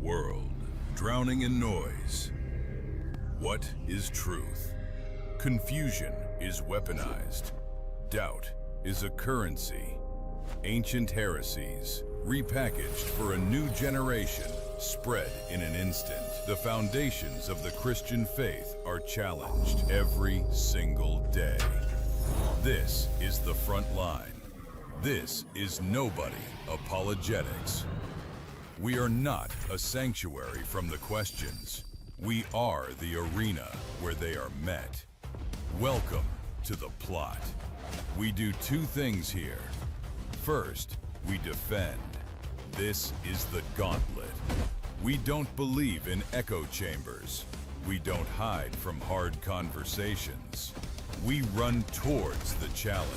world, drowning in noise. What is truth? Confusion is weaponized. Doubt is a currency. Ancient heresies, repackaged for a new generation, spread in an instant. The foundations of the Christian faith are challenged every single day. This is the front line. This is Nobody Apologetics. We are not a sanctuary from the questions. We are the arena where they are met. Welcome to the plot. We do two things here. First, we defend. This is the gauntlet. We don't believe in echo chambers. We don't hide from hard conversations. We run towards the challenge.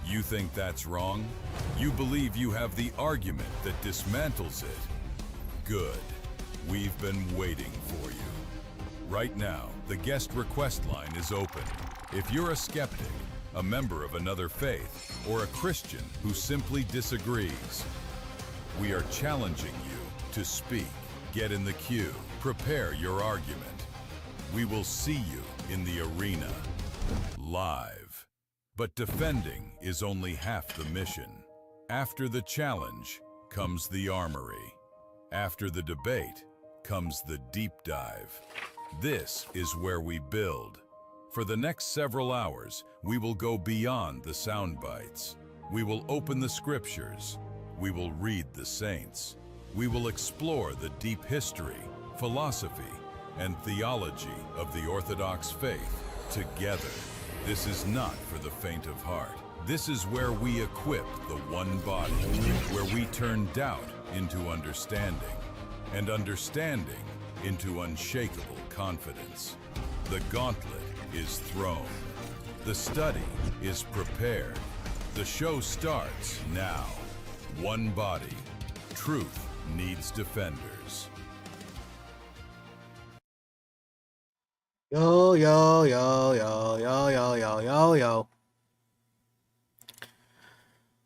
You think that's wrong? You believe you have the argument that dismantles it? Good. We've been waiting for you. Right now, the guest request line is open. If you're a skeptic, a member of another faith, or a Christian who simply disagrees, we are challenging you to speak. Get in the queue. Prepare your argument. We will see you in the arena, live. But defending is only half the mission. After the challenge comes the armory. After the debate comes the deep dive. This is where we build. For the next several hours, we will go beyond the sound bites. We will open the scriptures. We will read the saints. We will explore the deep history, philosophy, and theology of the Orthodox faith together. This is not for the faint of heart. This is where we equip the one body, where we turn doubt into understanding, and understanding into unshakable confidence. The gauntlet is thrown. The study is prepared. The show starts now. One body. Truth needs defenders. Yo, yo, yo, yo, yo, yo, yo, yo, yo.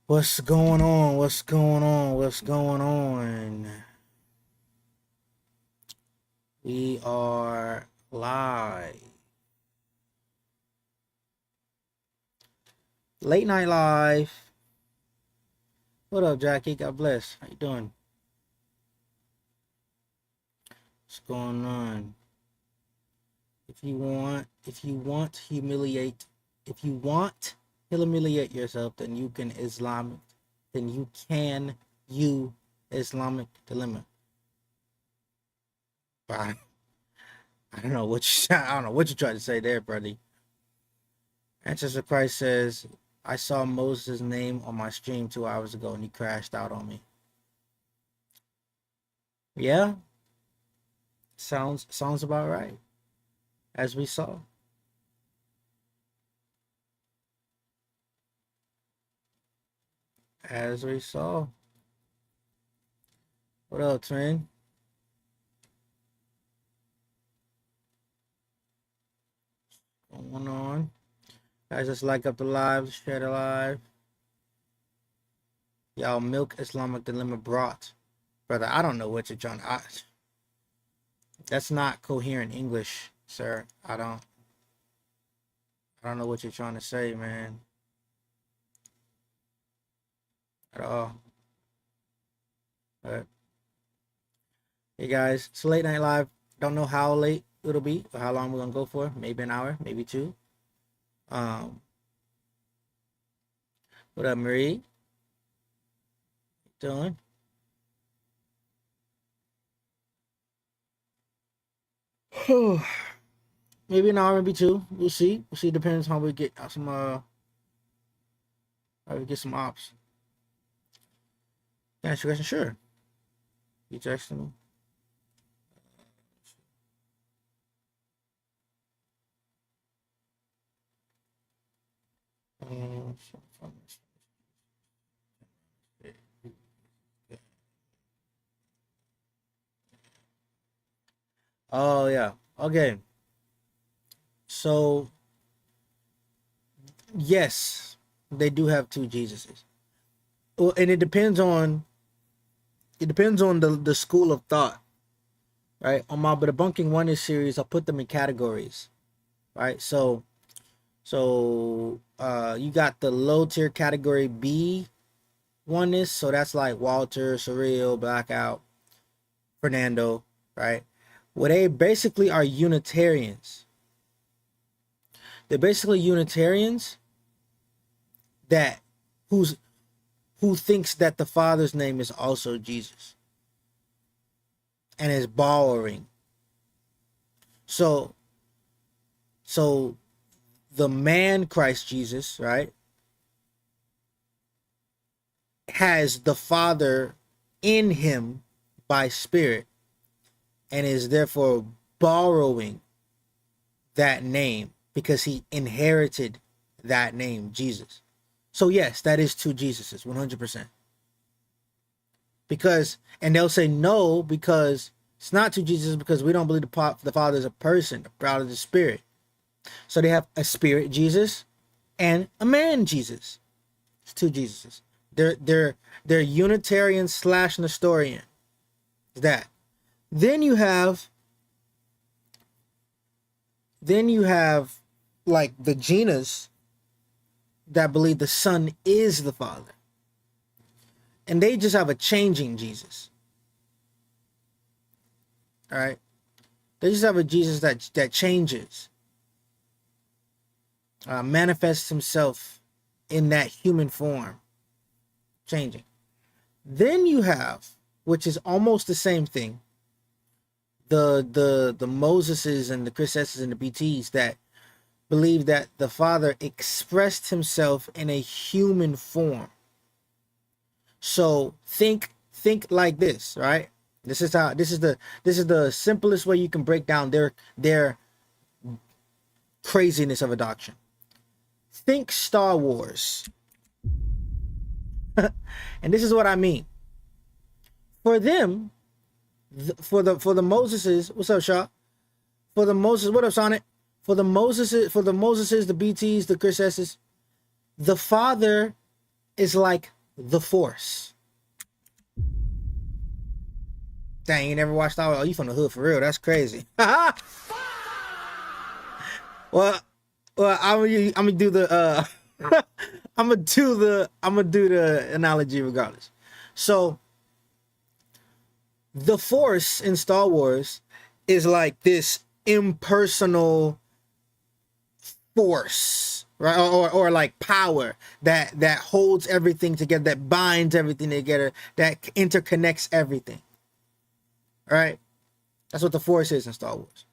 What's going on? What's going on? What's going on? We are live. Late night live. What up, Jackie? God bless. How you doing? What's going on? If you want humiliate yourself, then you can Islamic dilemma. I don't know what you tried to say there, buddy. Ancestor Christ says, I saw Moses' name on my stream 2 hours ago and he crashed out on me. Yeah. Sounds about right. As we saw. What up, twin? What's going on? Guys, just like up the live, share the live. Y'all, milk Islamic dilemma brought. Brother, I don't know what you're trying to... That's not coherent English, sir. I don't know what you're trying to say, man. At all. But hey guys, it's late night live. Don't know how late it'll be or how long we're gonna go for. Maybe an hour, maybe two. What up, Marie? What you doing? Maybe an hour, maybe two. We'll see. Depends how we get some how we get some ops. Can I ask you a question? Sure. You texting me? Oh yeah. Okay. So yes, they do have two Jesuses. Well, and it depends on the school of thought, right? On my debunking oneness series, I'll put them in categories, right? So you got the low tier category B oneness, so that's like Walter, Surreal, Blackout, Fernando, right? Well, they basically are Unitarians. They're basically Unitarians that who thinks that the Father's name is also Jesus and is borrowing. So the man Christ Jesus, right, has the Father in him by spirit and is therefore borrowing that name because he inherited that name, Jesus. So yes, that is two Jesuses, 100%. Because, and they'll say no, because it's not two Jesuses, because we don't believe the Father is a person, the Father is a spirit. So they have a spirit Jesus and a man Jesus. It's two Jesuses. They're Unitarian / Nestorian. That. Then you have like the Genas that believe the Son is the Father. And they just have a changing Jesus. All right? They just have a Jesus that changes. Manifests himself in that human form. Changing. Then you have, which is almost the same thing, the Moseses and the Chris S's and the BTs that believe that the Father expressed himself in a human form. So think like this, right? This is the simplest way you can break down their craziness of a doctrine. Think Star Wars. And this is what I mean. For them, for the Moseses, what's up, Shaw? For the Moses, what up, Sonic? For the Moseses, the BTs, the Chris S's, the Father is like the Force. Dang, you never watched Star Wars? Oh, you from the hood for real? That's crazy. well, I'm gonna do the I'm gonna do the analogy regardless. So the Force in Star Wars is like this impersonal force, right? Or like power that holds everything together, that binds everything together, that interconnects everything. Right? That's what the Force is in Star Wars.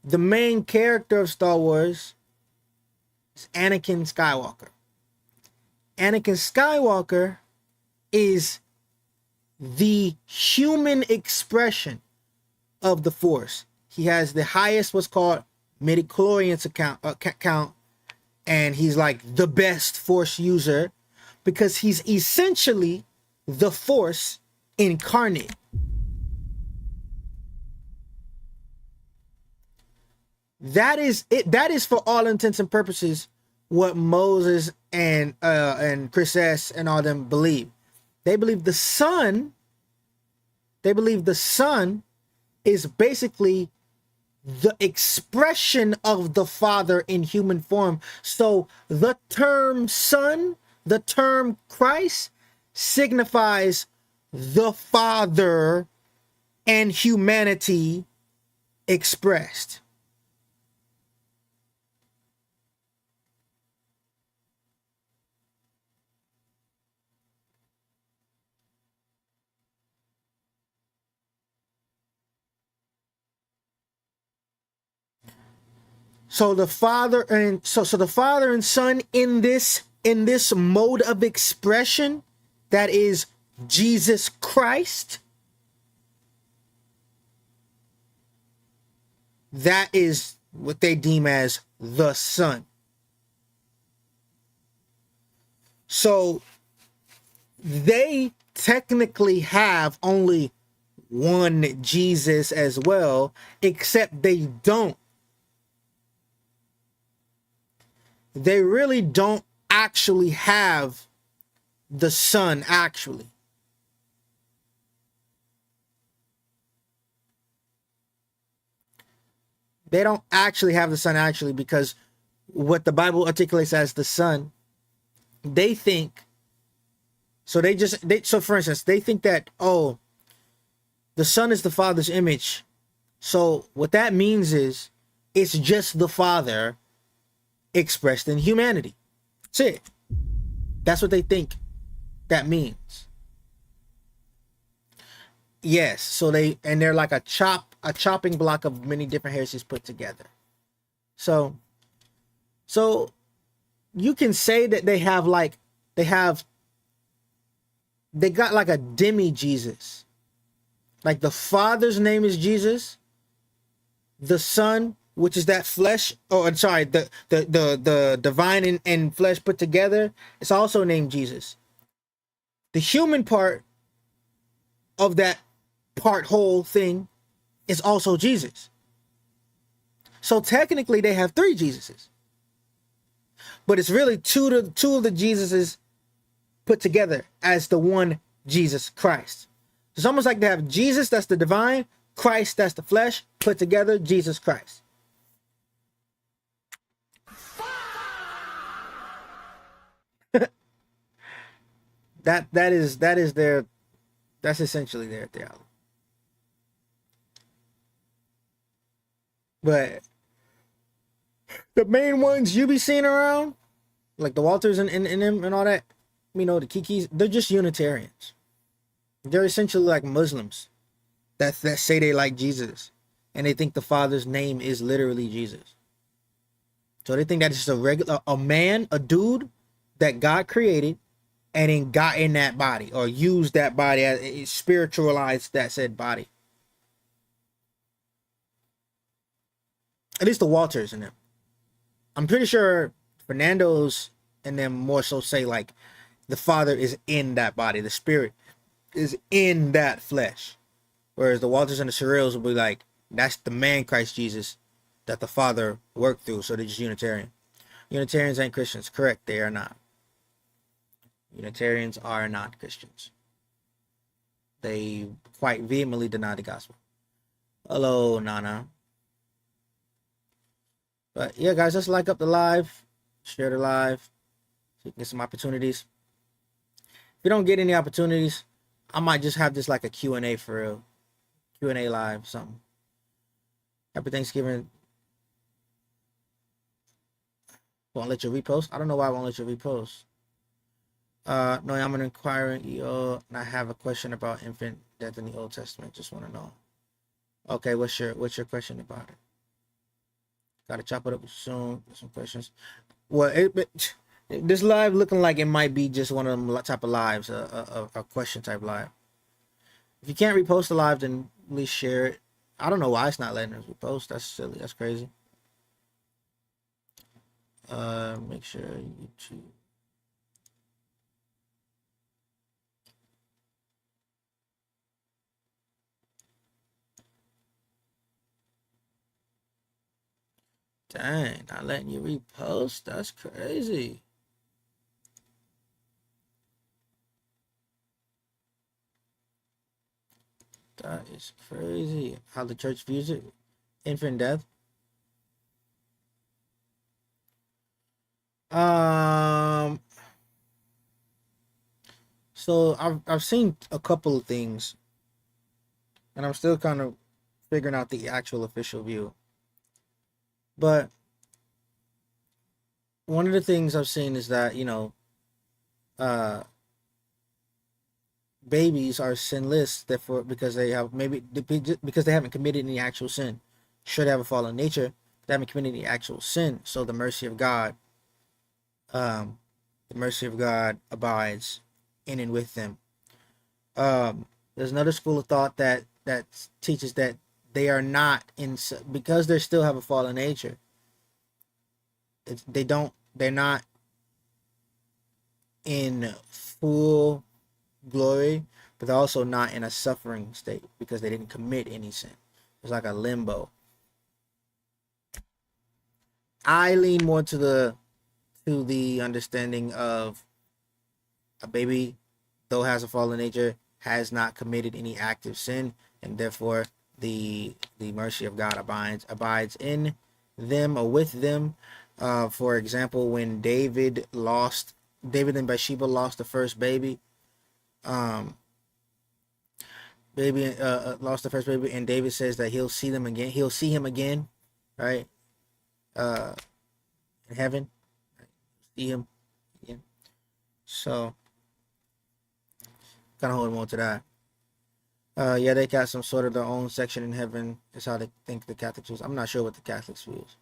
The main character of Star Wars is Anakin Skywalker. Anakin Skywalker is the human expression of the Force. He has the highest what's called midichlorians count, and he's like the best Force user because he's essentially the Force incarnate. That is it. That is for all intents and purposes what Moses and Chris S and all them believe. They believe the Son. They believe the Son is basically the expression of the Father in human form. So the term Son, the term Christ, signifies the Father and humanity expressed. So the Father and so the Father and Son in this mode of expression that is Jesus Christ, that is what they deem as the Son. So they technically have only one Jesus as well, except they don't. they really don't actually have the Son actually. They don't actually have the Son actually, because what the Bible articulates as the Son, they think, so so for instance, they think that, oh, the Son is the Father's image. So what that means is it's just the Father expressed in humanity. That's it. That's what they think that means. Yes, so they're like a chopping block of many different heresies put together. So you can say that they got like a demi Jesus. Like the Father's name is Jesus. The Son, which is that flesh, the divine and flesh put together, it's also named Jesus. The human part of that whole thing is also Jesus. So technically they have 3 Jesuses. But it's really two of the Jesuses put together as the one Jesus Christ. It's almost like they have Jesus, that's the divine, Christ, that's the flesh, put together, Jesus Christ. That's essentially their theology. But the main ones you be seeing around, like the Walters and them and all that, the Kikis, they're just Unitarians. They're essentially like Muslims that say they like Jesus, and they think the Father's name is literally Jesus. So they think that it's just a man, a dude that God created, and then got in that body or used that body as spiritualized that said body. At least the Walters and them. I'm pretty sure Fernando's and them more so say like the Father is in that body, the Spirit is in that flesh. Whereas the Walters and the Surreals will be like, that's the man Christ Jesus that the Father worked through. So they're just Unitarian. Unitarians ain't Christians. Correct, they are not. Unitarians are not Christians. They quite vehemently deny the gospel. Hello, Nana. But yeah, guys, let's like up the live, share the live, so you can get some opportunities. If you don't get any opportunities, I might just have this like a Q&A for real. Q&A live, something. Happy Thanksgiving. Won't let you repost? I don't know why I won't let you repost. No, I'm an inquiring EO, and I have a question about infant death in the Old Testament. Just want to know. Okay, what's your question about it? Gotta chop it up soon. Some questions. Well, this live looking like it might be just one of them type of lives, a question type live. If you can't repost the live, then at least share it. I don't know why it's not letting us repost. That's silly. That's crazy. Make sure YouTube. Dang, not letting you repost? That's crazy. That is crazy. How the church views it. Infant death. So I've seen a couple of things, and I'm still kind of figuring out the actual official view. But one of the things I've seen is that, babies are sinless, therefore, because they haven't committed any actual sin. Should have a fallen nature, they haven't committed any actual sin. So the mercy of God abides in and with them. There's another school of thought that teaches that they are not because they still have a fallen nature. They're not in full glory, but they're also not in a suffering state because they didn't commit any sin. It's like a limbo. I lean more to the to the understanding of a baby, though has a fallen nature, has not committed any active sin, and therefore the mercy of God abides in them or with them. For example, when David and Bathsheba lost the first baby, um, lost the first baby, and David says that he'll see them again. He'll see him again, right? Uh, in heaven, see him again. So, kind of hold on to that. Yeah, they got some sort of their own section in heaven. Is how they think the Catholics use. I'm not sure what the Catholics use.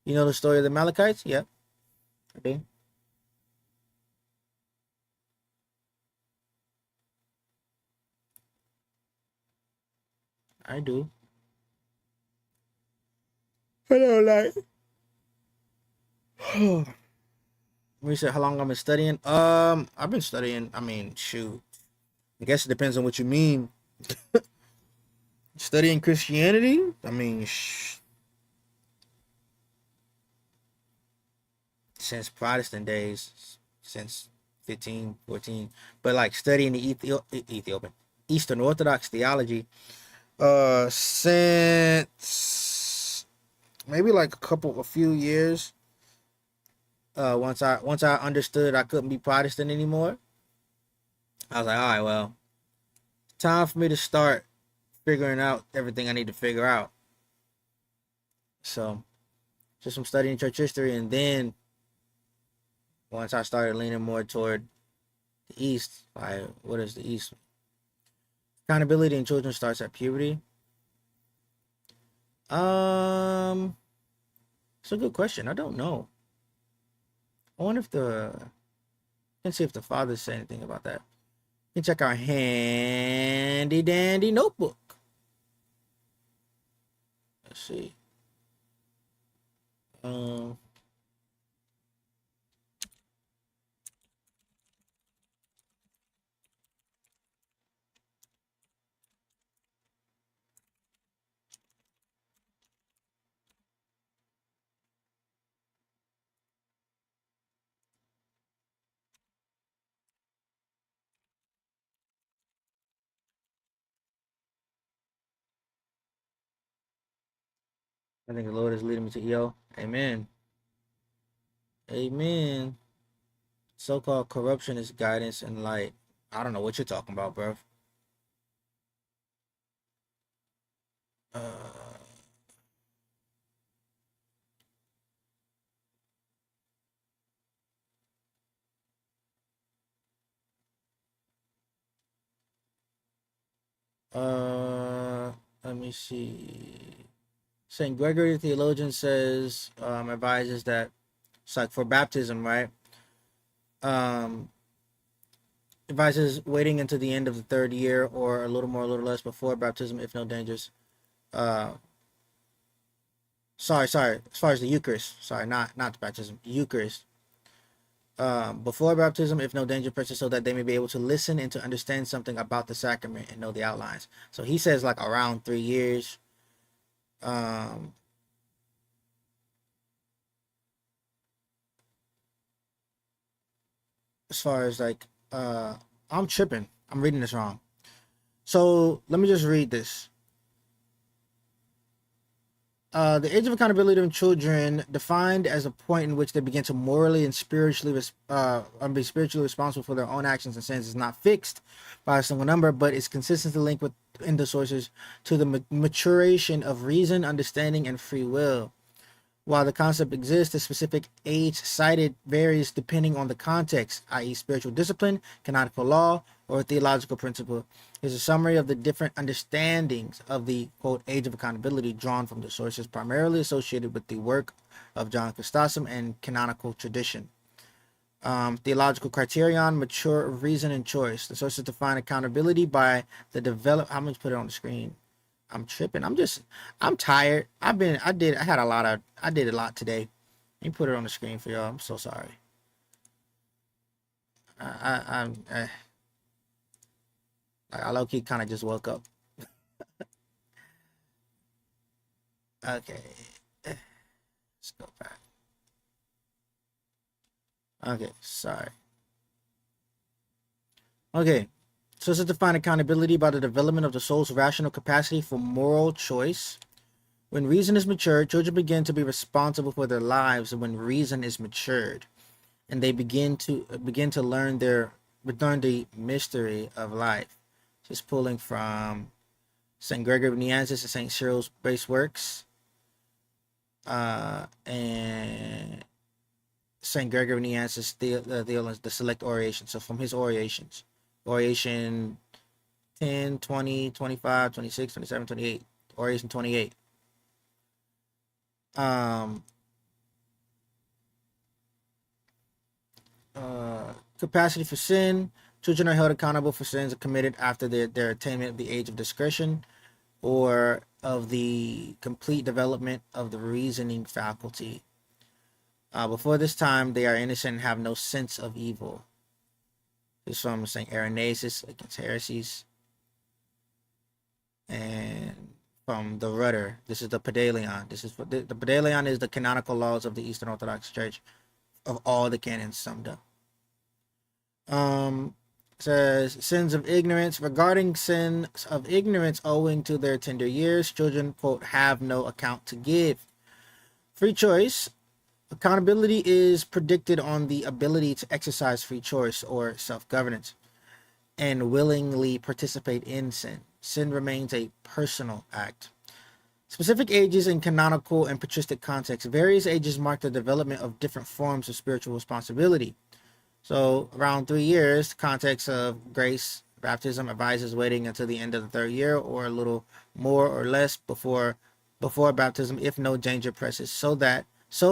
You know the story of the Amalekites? Yeah, I do. I do. I know, like. When you said how long I've been studying, I've been studying. I mean, shoot. I guess it depends on what you mean. Studying Christianity. I mean, since Protestant days, since 15, 14. But like studying the Ethiopian Eastern Orthodox theology, since maybe like a few years. Once I understood I couldn't be Protestant anymore, I was like, all right, well, time for me to start figuring out everything I need to figure out. So just from studying church history, and then once I started leaning more toward the East, like what is the East? Accountability in children starts at puberty. Um, it's a good question. I don't know. I wonder if can see if the fathers say anything about that. You can check our handy dandy notebook. Let's see. Um, I think the Lord is leading me to EO. Amen. Amen. So-called corruption is guidance and light. I don't know what you're talking about, bro. Uh, uh, let me see. Saint Gregory the theologian says, advises that it's like for baptism, right? Um, advises waiting until the end of the third year or a little more, a little less before baptism, if no dangers. Uh, sorry. As far as the Eucharist, sorry, not the baptism, Eucharist. Before baptism, if no danger presses, so that they may be able to listen and to understand something about the sacrament and know the outlines. So he says like around 3 years. Um, as far as like, I'm tripping. I'm reading this wrong. So let me just read this. The age of accountability of children defined as a point in which they begin to morally and spiritually be spiritually responsible for their own actions and sins is not fixed by a single number, but is consistently linked with in the sources to the maturation of reason, understanding, and free will. While the concept exists, the specific age cited varies depending on the context, i.e., spiritual discipline, canonical law, or theological principle. Here's a summary of the different understandings of the, quote, age of accountability drawn from the sources primarily associated with the work of John Chrysostom and canonical tradition. Theological criterion, mature reason and choice. The sources define accountability by the I'm going to put it on the screen. I'm tripping. I'm tired. I did a lot today. Let me put it on the screen for y'all. I'm so sorry. I low key kind of just woke up. Okay. Let's go back. Okay, sorry. Okay, so this is define accountability by the development of the soul's rational capacity for moral choice. When reason is matured, children begin to be responsible for their lives when reason is matured, and they begin to learn the mystery of life. Just pulling from Saint Gregory of Nyssa and Saint Cyril's base works, and Saint Gregory of Nyssa the select oration. So from his orations, oration 10, 20, 25, 26, 27, 28, oration 28. Capacity for sin. Children are held accountable for sins committed after their attainment of the age of discretion or of the complete development of the reasoning faculty. Before this time, they are innocent and have no sense of evil. This is from St. Irenaeus against heresies. And from the Rudder, this is the Pedalion. This is the Pedalion is the canonical laws of the Eastern Orthodox Church, of all the canons summed up. Says sins of ignorance. Regarding sins of ignorance owing to their tender years, children, quote, have no account to give. Free choice. Accountability is predicted on the ability to exercise free choice or self-governance and willingly participate in sin. Sin remains a personal act. Specific ages in canonical and patristic context. Various ages mark the development of different forms of spiritual responsibility. So around 3 years, context of grace baptism advises waiting until the end of the third year or a little more or less before baptism if no danger presses, so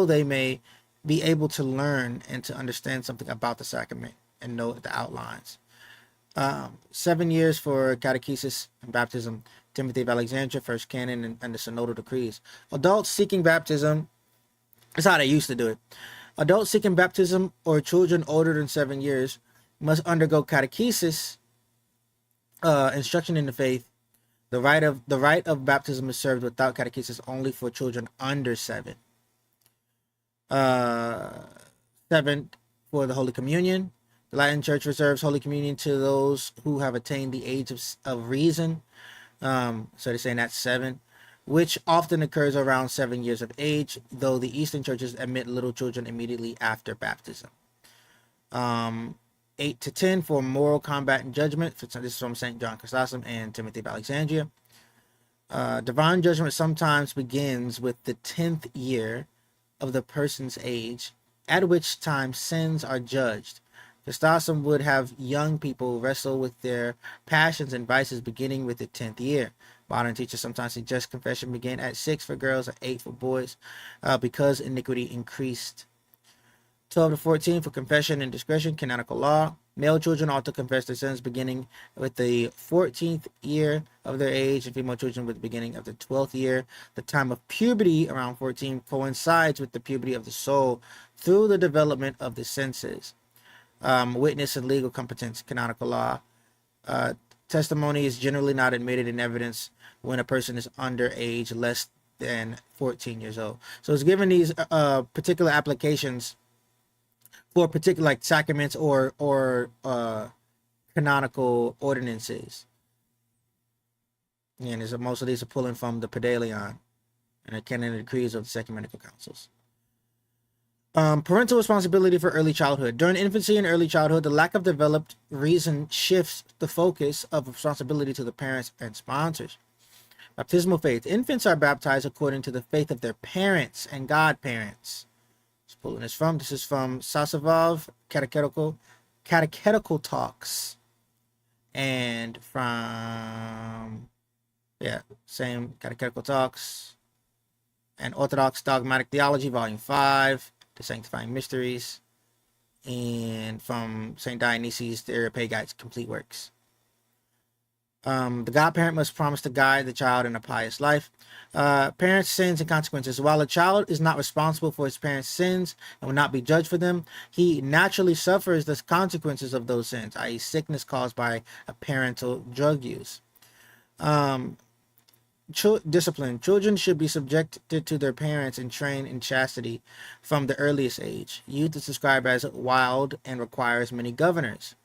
they may be able to learn and to understand something about the sacrament and know the outlines. 7 years for catechesis and baptism. Timothy of Alexandria, first canon, and the synodal decrees. Adults seeking baptism, that's how they used to do it. Adults seeking baptism or children older than 7 years must undergo catechesis, instruction in the faith. The rite of baptism is served without catechesis only for children under 7. 7 for the Holy Communion. The Latin Church reserves Holy Communion to those who have attained the age of reason. So they're saying that's 7, which often occurs around 7 years of age, though the Eastern churches admit little children immediately after baptism. 8 to 10 for moral combat and judgment. This is from St. John Chrysostom and Timothy of Alexandria. Divine judgment sometimes begins with the 10th year of the person's age, at which time sins are judged. Chrysostom would have young people wrestle with their passions and vices beginning with the 10th year. Modern teachers sometimes suggest confession begin at 6 for girls and 8 for boys, because iniquity increased. 12 to 14 for confession and discretion, canonical law. Male children ought to confess their sins beginning with the 14th year of their age, and female children with the beginning of the 12th year. The time of puberty, around 14, coincides with the puberty of the soul through the development of the senses. Witness and legal competence, canonical law. Testimony is generally not admitted in evidence when a person is under age less than 14 years old. So it's given these particular applications for particular like sacraments or canonical ordinances. And most of these are pulling from the Pedalion and the canon decrees of the ecumenical councils. Parental responsibility for early childhood. During infancy and early childhood, the lack of developed reason shifts the focus of responsibility to the parents and sponsors. Baptismal faith. Infants are baptized according to the faith of their parents and godparents. This is from Sasavov, Catechetical Talks. And from, same Catechetical Talks. And Orthodox Dogmatic Theology, Volume 5. The Sanctifying Mysteries, and from St. Dionysius, the Areopagites, complete works. The godparent must promise to guide the child in a pious life. Parents' sins and consequences. While a child is not responsible for his parents' sins and will not be judged for them, he naturally suffers the consequences of those sins, i.e. sickness caused by a parental drug use. discipline. Children should be subjected to their parents and trained in chastity from the earliest age. Youth is described as wild and requires many governors.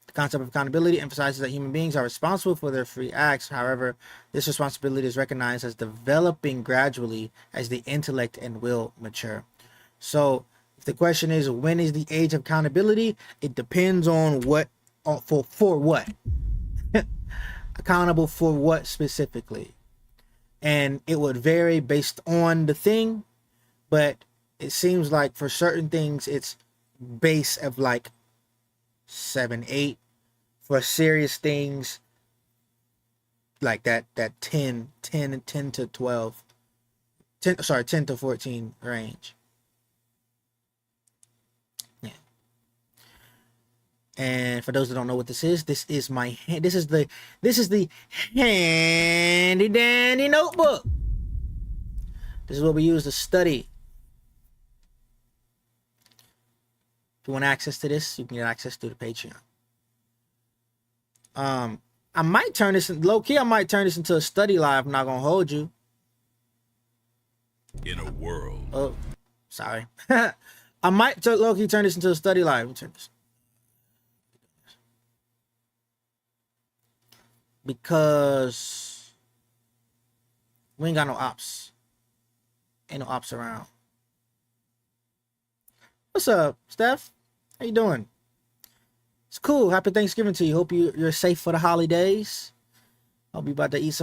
The concept of accountability emphasizes that human beings are responsible for their free acts. However, this responsibility is recognized as developing gradually as the intellect and will mature. So, if the question is when is the age of accountability, it depends on what for what. Accountable for what specifically. And it would vary based on the thing, but it seems like for certain things it's base of like 7, 8. For serious things like that 10 to 12, 10 to 14 range. Yeah. And for those that don't know what this is the handy dandy notebook. This is what we use to study. If you want access to this, you can get access to the Patreon. I might turn this low key. I might turn this into a study live. I'm not gonna hold you. In a world. Oh, sorry. I might low key turn this into a study live. Turn this because we ain't got no ops. Ain't no ops around. What's up, Steph? How you doing? It's cool. Happy Thanksgiving to you. Hope you're safe for the holidays. Hope you about to eat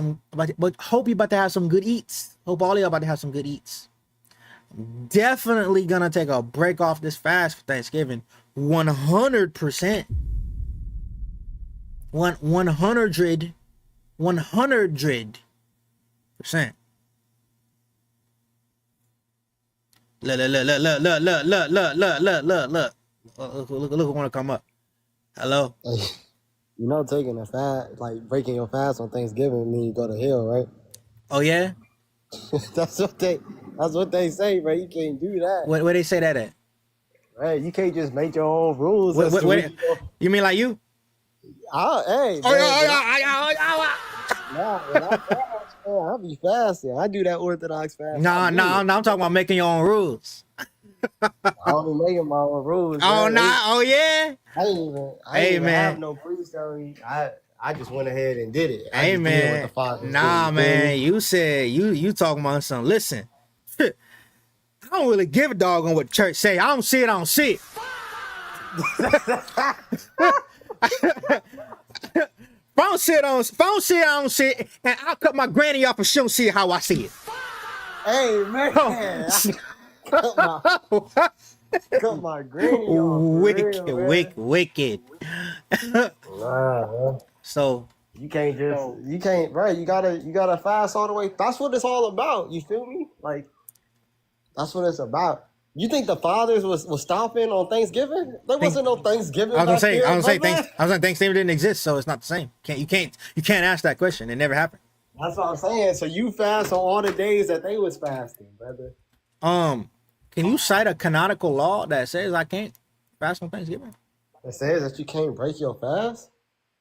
hope you about to have some good eats. Hope all of y'all about to have some good eats. I'm definitely gonna take a break off this fast for Thanksgiving. 100%. 100%. Look who wanna come up. Hello. Hey, you know, taking a fast, like breaking your fast on Thanksgiving, mean you go to hell, right? Oh yeah. That's what they say, bro. You can't do that. Where they say that at? Right? You can't just make your own rules. You mean like you? Hey. Oh yeah. Nah, when I fast, man, I'll be fasting. I do that Orthodox fast. No, I'm talking about making your own rules. I don't be making my own rules. Oh no! Oh yeah! I ain't even have no priesthood. I just went ahead and did it. Hey man, nah man, you said you talking about something. Listen, I don't really give a dog on what the church say. I don't see it. I don't see it. If I don't see it, I don't see it. And I'll cut my granny off and she don't see it how I see it. Hey man. Cut my granny off. Wicked. So you can't, right? You gotta fast all the way. That's what it's all about. You feel me? Like that's what it's about. You think the fathers was stopping on Thanksgiving? There wasn't no Thanksgiving. I was gonna say Thanksgiving didn't exist, so it's not the same. You can't ask that question. It never happened. That's what I'm saying. So you fast on all the days that they was fasting, brother. Can you cite a canonical law that says I can't fast on Thanksgiving? It says that you can't break your fast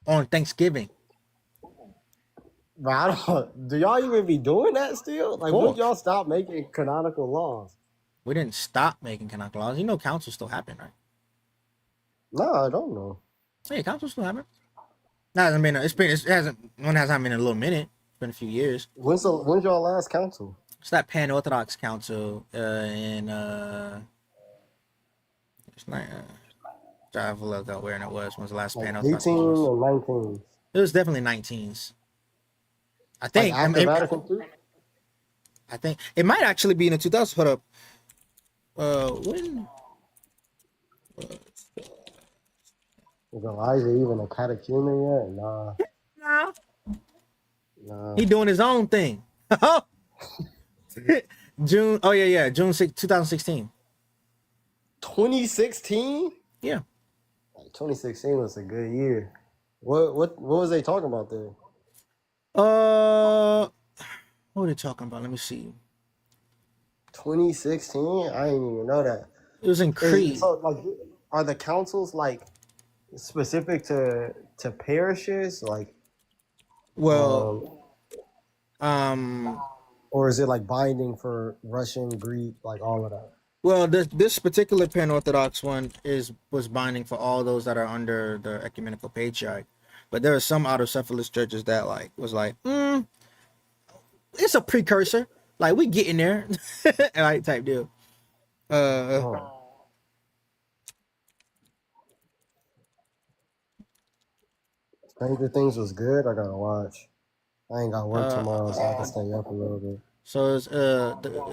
on Thanksgiving. But do y'all even be doing that still? Like, would y'all stop making canonical laws? We didn't stop making canonical laws. You know, councils still happen, right? No, I don't know. Yeah, councils still happen. No, I mean, it hasn't been in a little minute. It's been a few years. When's y'all last council? It's that Pan-Orthodox Council in it's like try to look up where it was. When's the last Pan-Orthodox? 18 or 19? It was definitely 19s. I think. Like after Vatican II? I think it might actually be in the 2000s. Hold up. When? Is Elijah even a catechumen yet? Nah. He doing his own thing. June. Oh yeah. June 6, 2016. 2016? Yeah. 2016 was a good year. What was they talking about there? What are they talking about? Let me see. 2016? I didn't even know that. It was in Crete. So, like, are the councils like specific to parishes? Like, well, Or is it like binding for Russian, Greek, like all of that? Well, this particular pan-Orthodox one was binding for all those that are under the ecumenical patriarch, but there are some autocephalous churches that was like, it's a precursor, like we getting there, like type deal. Stranger Things was good. I gotta watch. I ain't got work tomorrow, so I can stay up a little bit. So it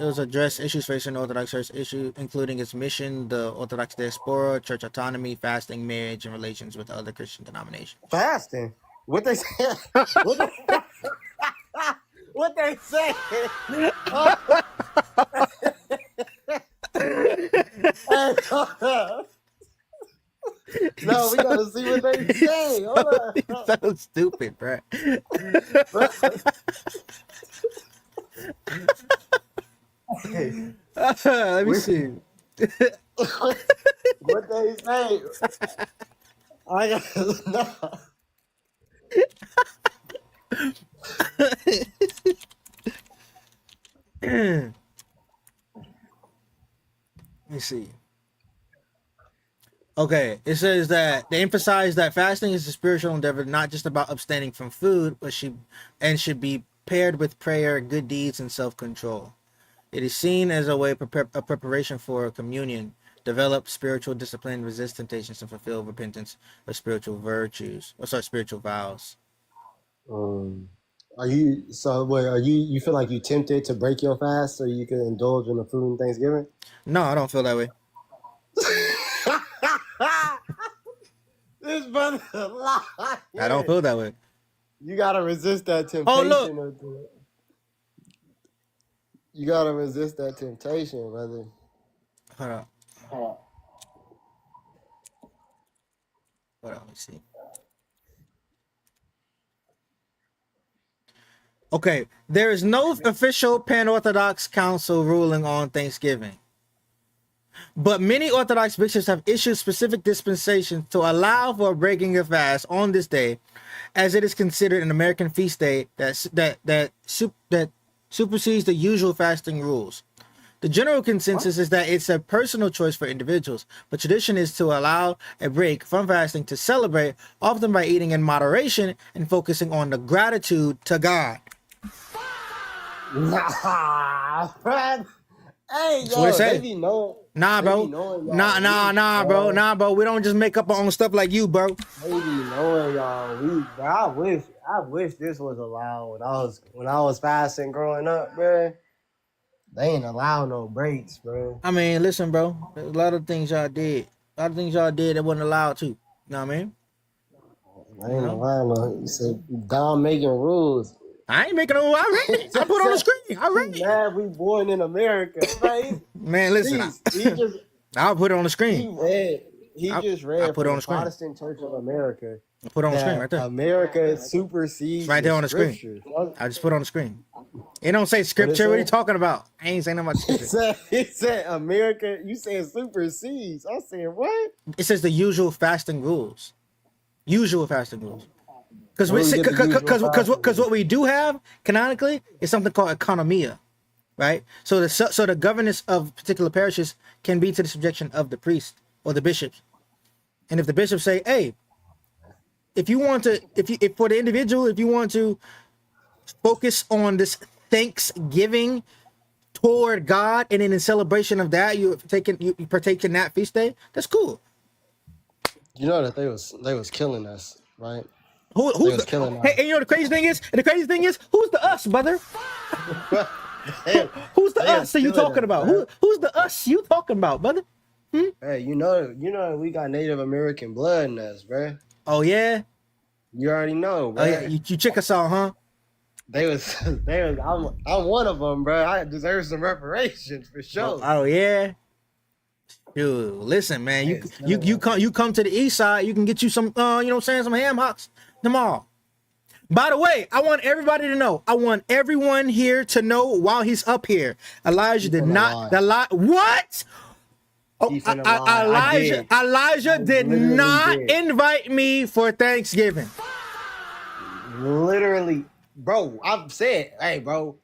was address issues facing the Orthodox Church, including its mission, the Orthodox diaspora, church autonomy, fasting, marriage, and relations with other Christian denominations. Fasting? What they say? What they say? No, we gotta see what they say. Hold on. So stupid, bro. Let me see. What they say? I gotta know. Let me see. Okay, it says that they emphasize that fasting is a spiritual endeavor, not just about abstaining from food, but should be paired with prayer, good deeds, and self-control. It is seen as a way of preparation for communion, develop spiritual discipline, resist temptations, and fulfill repentance of spiritual virtues. Spiritual vows. Are you you feel like you tempted to break your fast so you can indulge in the food on Thanksgiving? No, I don't feel that way. This brother lie. I don't feel that way. You gotta resist that temptation. Oh, look. You gotta resist that temptation, brother. Hold on. Let me see. Okay, there is no official pan-Orthodox council ruling on Thanksgiving, but many Orthodox bishops have issued specific dispensations to allow for breaking a fast on this day, as it is considered an American feast day that supersedes the usual fasting rules. The general consensus is that it's a personal choice for individuals, but tradition is to allow a break from fasting to celebrate, often by eating in moderation and focusing on the gratitude to God. Nah, man. Hey, That's what yo, they say. Nah, bro. Nah, bro. We don't just make up our own stuff like you, bro. They be knowing y'all. I wish this was allowed when I was fasting growing up, bro. They ain't allow no breaks, bro. I mean, listen, bro. There's a lot of things y'all did. That wasn't allowed to. You know what I mean? I ain't allowed no. You said Dom making rules. I ain't making no. I read it. I put it on the screen. I read it. Mad we born in America, right? Man, listen. I'll put it on the screen. He just read I put it on the screen. Protestant Church of America. I put it on the screen right there. America supersedes right there on the screen. I just put it on the screen. It don't say scripture. What are you talking about? I ain't saying nothing about scripture. It said America. You said supersedes. I said what? It says the usual fasting rules. Usual fasting rules. Because what we do have canonically is something called economia, right? So the governance of particular parishes can be to the subjection of the priest or the bishops. And if the bishops say, hey, if for the individual, if you want to focus on this thanksgiving toward God, and then in celebration of that, you partake in that feast day, that's cool. You know that they was killing us, right? Who's killing us. Hey, and you know the crazy thing is, who's the us, brother? Who's the us that you talking about? Who's the us you talking about, brother? Hey, you know we got Native American blood in us, bro. Oh yeah. You already know, bro. Oh yeah, you check us out, huh? I'm one of them, bro. I deserve some reparations for sure. Oh yeah. Dude, listen, man. You come to the east side, you can get you some some ham hocks tomorrow. By the way, I want everybody to know. I want everyone here to know while he's up here. Elijah did not what? Oh, Elijah did not invite me for Thanksgiving. Literally, bro, I've said, hey, bro,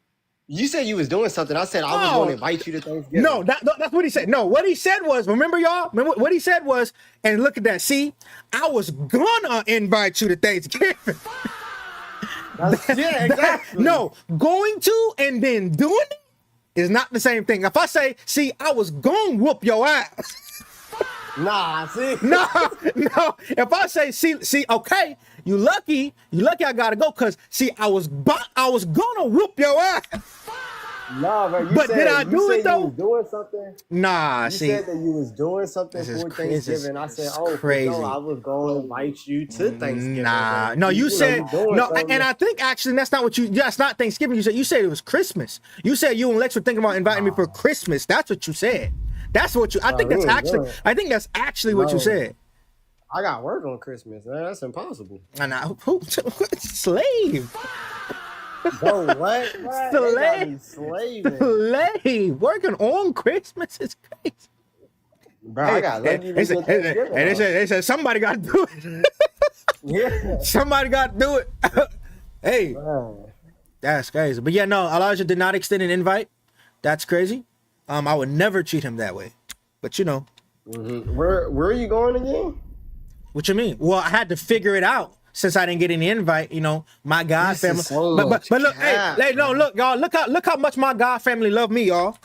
you said you was doing something. I said I was going to invite you to Thanksgiving. No, that's what he said. No, what he said was, remember y'all? Remember what he said was, and look at that. See, I was gonna invite you to Thanksgiving. Yeah, exactly. No, going to and then doing it is not the same thing. If I say, see, I was gonna whoop your ass. Nah, see? No. If I say, see, okay, you lucky I gotta go, cause see, I was gonna whoop your ass. Nah, bro. But did I do it though? You was doing something. Nah, You see, said that you was doing something for Thanksgiving. I said, oh, crazy. no, I was going to invite you to Thanksgiving. Nah, But no, you said doing no, something. and I think actually that's not what you. That's not Thanksgiving. You said it was Christmas. You said you and Lex were thinking about inviting me for Christmas. That's what you said. That's what you. I think that's actually. I think that's actually what you said. I got work on Christmas, man. That's impossible. And who slave? Bro, what? Slave working on Christmas is crazy. Bro, I got lucky. They said somebody got to do it. Yeah. Somebody got to do it. Hey, Bro. that's crazy. But yeah, no, Elijah did not extend an invite. That's crazy. I would never treat him that way. But you know. Mm-hmm. Where are you going again? What you mean? Well, I had to figure it out since I didn't get any invite. You know, my God family. But look, hey, no, look, y'all, look how much my God family love me, y'all.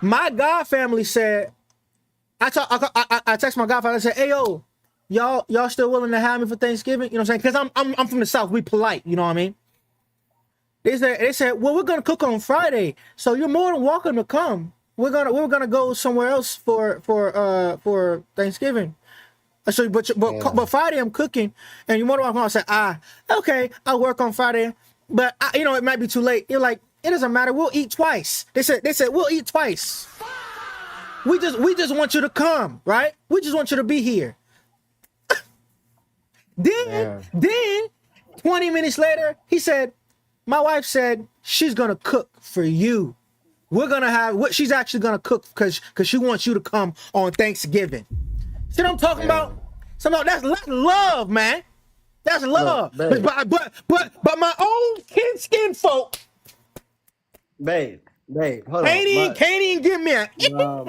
My God family said, I text my God family. I said, hey yo, y'all still willing to have me for Thanksgiving? You know what I'm saying? Because I'm from the South. We polite. You know what I mean? They said, well, we're gonna cook on Friday, so you're more than welcome to come. We were gonna go somewhere else for Thanksgiving. So, but Friday I'm cooking, and you're more than welcome. I said, okay, I'll work on Friday, but it might be too late. You're like, it doesn't matter. We'll eat twice. They said we'll eat twice. We just want you to come, right? We just want you to be here. Then 20 minutes later, he said, my wife said she's gonna cook for you. We're gonna have what she's actually gonna cook because she wants you to come on Thanksgiving. See what I'm talking about? So no, that's love, man. That's love. Look, but my own skin folk, babe, hold can't even give me an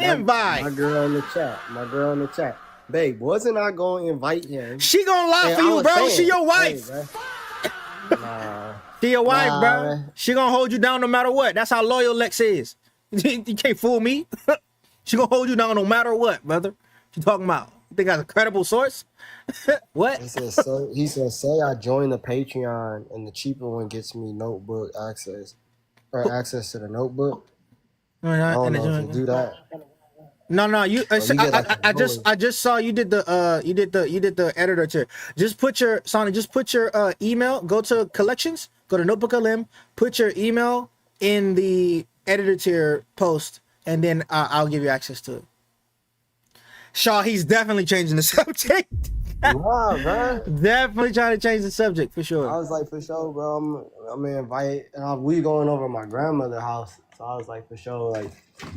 invite. My girl in the chat. Babe, wasn't I going to invite him? She gonna lie for you, bro. She your wife. Nah. She your wife, bro. She gonna hold you down no matter what. That's how loyal Lex is. You can't fool me. She gonna hold you down no matter what, brother. What you talking about? You think that's a credible source? What? He said, say I join the Patreon and the cheaper one gets me notebook access or access to the notebook. I don't know if you do that. No. I just saw you did the editor chair. Just put your email. Go to collections. Go to Notebook LM. Put your email in the editor tier post, and then I'll give you access to it. Shaw, he's definitely changing the subject. Wow, bro. Definitely trying to change the subject for sure. I was like, for sure, bro. I'm gonna invite. We going over to my grandmother's house, so I was like, for sure, like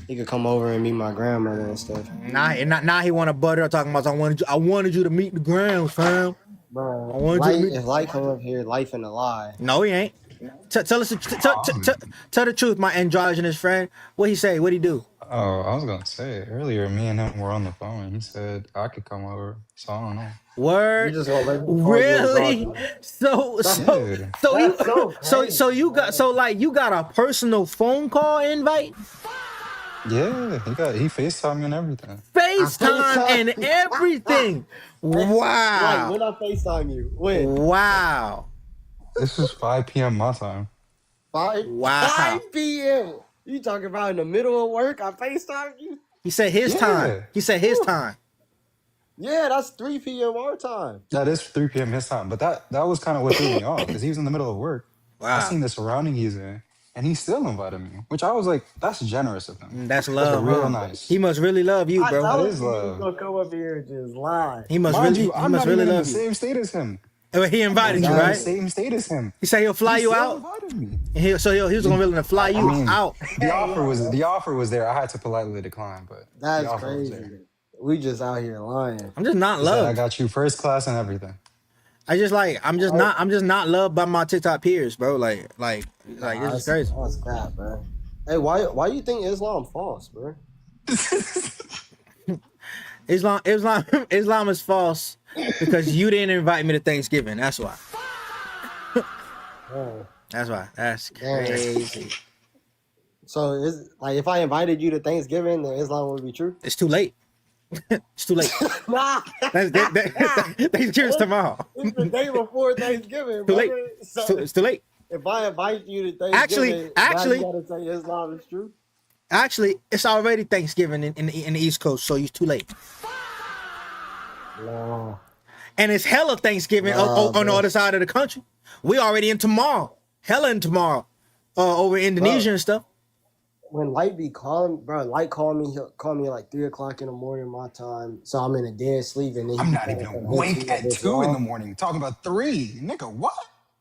he could come over and meet my grandmother and stuff. Now he want to butter talking about. I wanted you to meet the grounds, fam. Bro, if Light come up here, life in a lie. No, he ain't. Tell us. Tell the truth, my androgynous friend. What he say? What he do? Oh, I was gonna say earlier, me and him were on the phone. He said I could come over, so I don't know. Word? Really? So you got a personal phone call invite? Yeah, he FaceTime me and everything. FaceTime and everything. Wow. Like, when I FaceTime you? When? Wow. This is 5 p.m. my time. 5 p.m. You talking about in the middle of work? I FaceTime you? He said his time. He said his time. Yeah, that's 3 p.m. our time. That is 3 p.m. his time, but that was kind of what threw me off because he was in the middle of work. Wow. I seen the surrounding he's in, and he still invited me, which I was like, that's generous of him. That's love. That's real nice. He must really love you, bro. That is love. He's gonna come up here and just lie. He must really love you. I'm not even in the same state as him. He invited you, right? Same state as him. He said he'll fly you out. Invited me. He was willing to fly you out. The offer was there. I had to politely decline, but that's the offer crazy. was there. We just out here lying. I'm just not love. I got you first class and everything. I'm just not loved by my TikTok peers, bro. Like this is crazy. That's crap, bro. Hey, why you think Islam false, bro? Islam is false because you didn't invite me to Thanksgiving. That's why. Oh, That's why. That's damn. crazy. So is like if I invited you to Thanksgiving, then Islam would be true? It's too late. It's too late. Nah. Thanksgiving's tomorrow. It's the day before Thanksgiving, Too late. brother. So It's too late. if I invite you to Thanksgiving, Actually- now you gotta say Islam is true. Actually, it's already Thanksgiving in the East Coast, so it's too late. No. And it's hella Thanksgiving on the bro. other side of the country. We already in tomorrow. Hella in tomorrow. Over in Indonesia and stuff. When Light be calling, bro, Light called me. He'll call me like 3 o'clock in the morning my time, so I'm in a dead sleep, and then I'm not even awake at 2 in the morning. Talking about 3, nigga. What?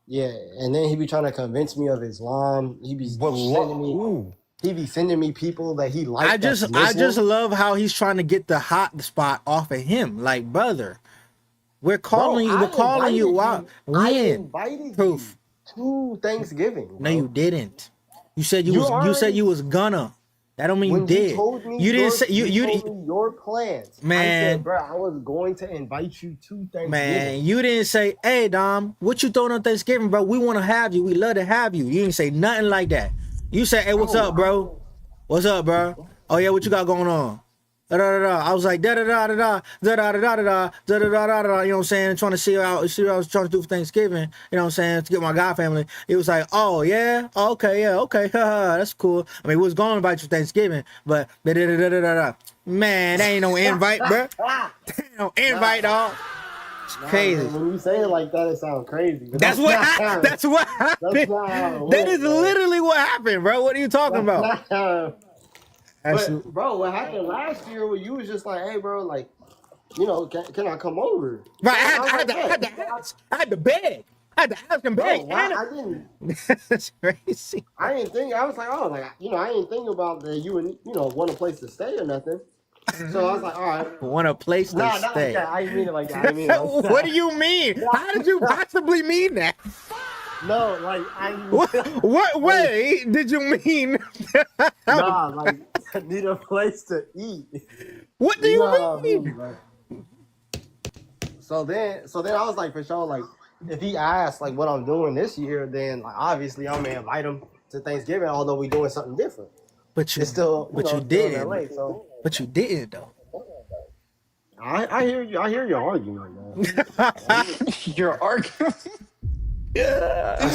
Yeah, and then he be trying to convince me of Islam. He be sending me. Ooh. He be sending me people that he likes. I just love how he's trying to get the hot spot off of him. Like, brother, we're calling you out. I When? invited Proof. you to Thanksgiving. Bro. No, you didn't. You said you said you was gonna. That don't mean When you did. You told me you didn't say you told me your plans. Man. I said, bro, I was going to invite you to Thanksgiving. Man, you didn't say, hey Dom, what you throwing on Thanksgiving, bro? We want to have you. We love to have you. You didn't say nothing like that. You said, hey, what's up, bro? What's up, bro? Oh yeah, what you got going on? Da, da, da, da. I was like da da da da da da da da da da da da da da. You know what I'm saying? Trying to see what I was trying to do for Thanksgiving. You know what I'm saying? To get my God family. It was like, oh yeah, okay, yeah, okay, that's cool. I mean, we was going to invite you for Thanksgiving, but da da da da da da. Man, that ain't no invite, bro. That ain't no invite, dog. It's crazy. When you say it like that, it sounds crazy. But That's what happened. That's not how it That is works, bro. literally what happened, bro. What are you talking about? But bro, what happened last year when you was just like, hey, bro, like, you know, can I come over? Right, I had to ask. I had to beg. I had to ask and beg. Bro, I didn't. That's crazy. I didn't think. I was like, oh, like, you know, I didn't think about that. You would, you know, want a place to stay or nothing. So I was like, all right. Want a place to Not stay. like that. I didn't mean it like that. I didn't mean it like that. What do you mean? How did you possibly mean that? No, like I. What way did you mean? Nah, like I need a place to eat. What do you mean? Like, so then I was like, for sure, like if he asked like what I'm doing this year, then like obviously I'm gonna invite him to Thanksgiving, although we doing something different. But you It's still, but know, you still in did. LA, so But you didn't though. I hear you. I hear your argument, man. Your argument. I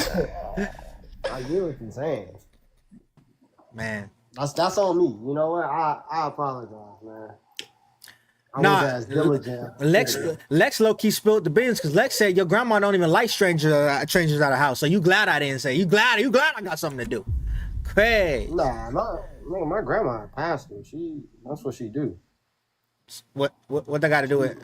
get what you're saying. Man. That's on me. You know what? I apologize, man. I Nah, was as diligent. Lex low key spilled the beans because Lex said your grandma don't even like strangers out of the house. So you glad I didn't say. You glad I got something to do. Crazy. Nah, my grandma a pastor. That's what she do. What that got to do with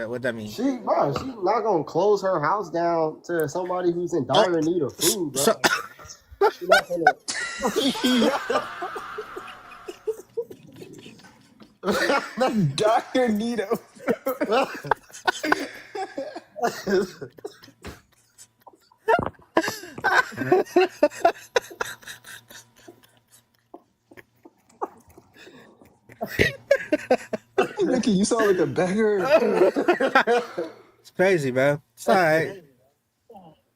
what that mean? She's not gonna close her house down to somebody who's in dire need of food, bro. So, She's not gonna... Dr. Nito. Nicky, you sound like a beggar. it's crazy, bro. It's all right.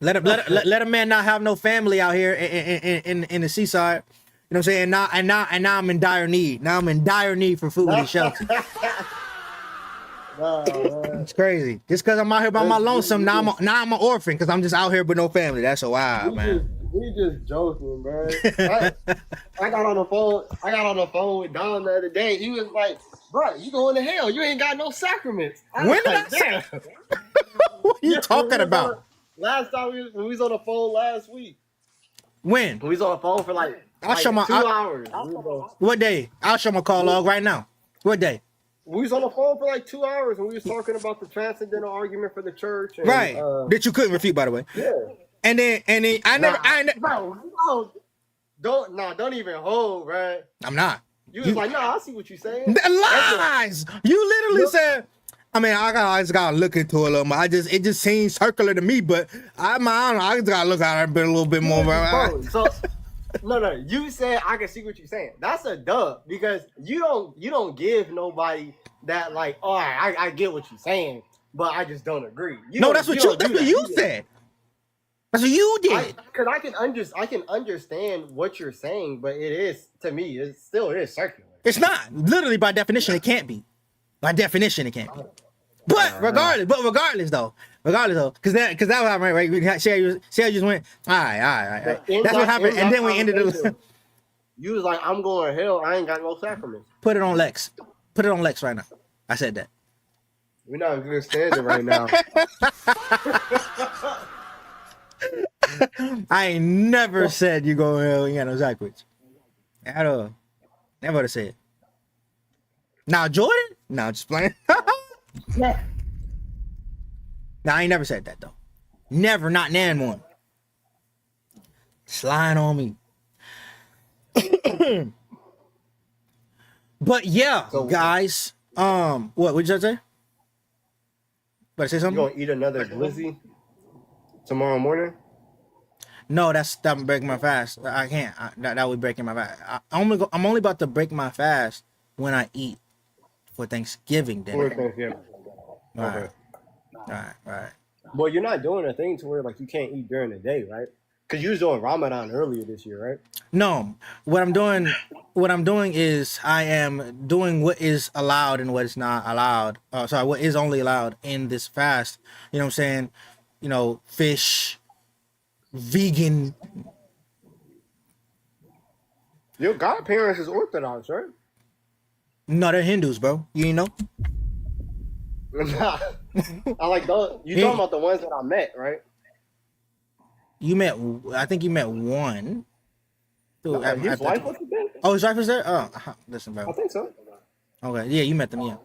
Let a man not have no family out here in the seaside. You know what I'm saying? And now I'm in dire need. Now I'm in dire need for food and shelter. It's crazy. Just because I'm out here by my lonesome, now I'm an orphan because I'm just out here with no family. That's so wild, man. We just joking, bro. I got on the phone with Don the other day. He was like, "Bro, you going to hell? You ain't got no sacraments." When did I say? What are you talking about? Last time we was on the phone last week. When? We was on the phone for like 2 hours. What day? I'll show my call log right now. What day? We was on the phone for like 2 hours and we was talking about the transcendental argument for the church. And, Right. That you couldn't refute, by the way. Yeah. And then I never. Bro, don't even hold, right? I'm not. You was like, I see what you're saying. Lies. You literally said, I mean, I just gotta look into it a little more. It just seems circular to me, but I don't know. I just gotta look at it a little bit more. Bro, so no, you said I can see what you're saying. That's a dub because you don't give nobody that like, all right, I get what you're saying, but I just don't agree. That's what you said. That's what you did. Because I can understand what you're saying, but it is, to me, it is circular. It's not. Literally, by definition, it can't be. By definition, it can't be. But regardless though, because that was happening, right? See how you just went, all right. That's what happened, and then we ended it. You was like, I'm going to hell. I ain't got no sacraments. Put it on Lex. Put it on Lex right now. I said that. We're not in good standing right now. I ain't never said you go to hell. You got no sacraments at all. Never would have said. Now Jordan? No, just playing. Yeah. No, I ain't never said that though. Never, not nan one. Slide on me. But yeah, so, guys. What would you say? Better say something? You gonna eat another glizzy tomorrow morning? No, that would break my fast. I can't. That would break my fast. I'm only about to break my fast when I eat for Thanksgiving dinner. For Thanksgiving. Right. Right. Well, you're not doing a thing to where like you can't eat during the day, right? Because you was doing Ramadan earlier this year, right? No, what I'm doing is I am doing what is allowed and what is not allowed. What is only allowed in this fast. You know what I'm saying? You know, fish, vegan. Your godparents is Orthodox, right? No, they're Hindus, bro. You know? Nah. I like those. You talking about the ones that I met, right? I think you met one. His wife was there? Oh, his wife was there? Oh, listen, bro. I think so. Okay, yeah, you met them, yeah.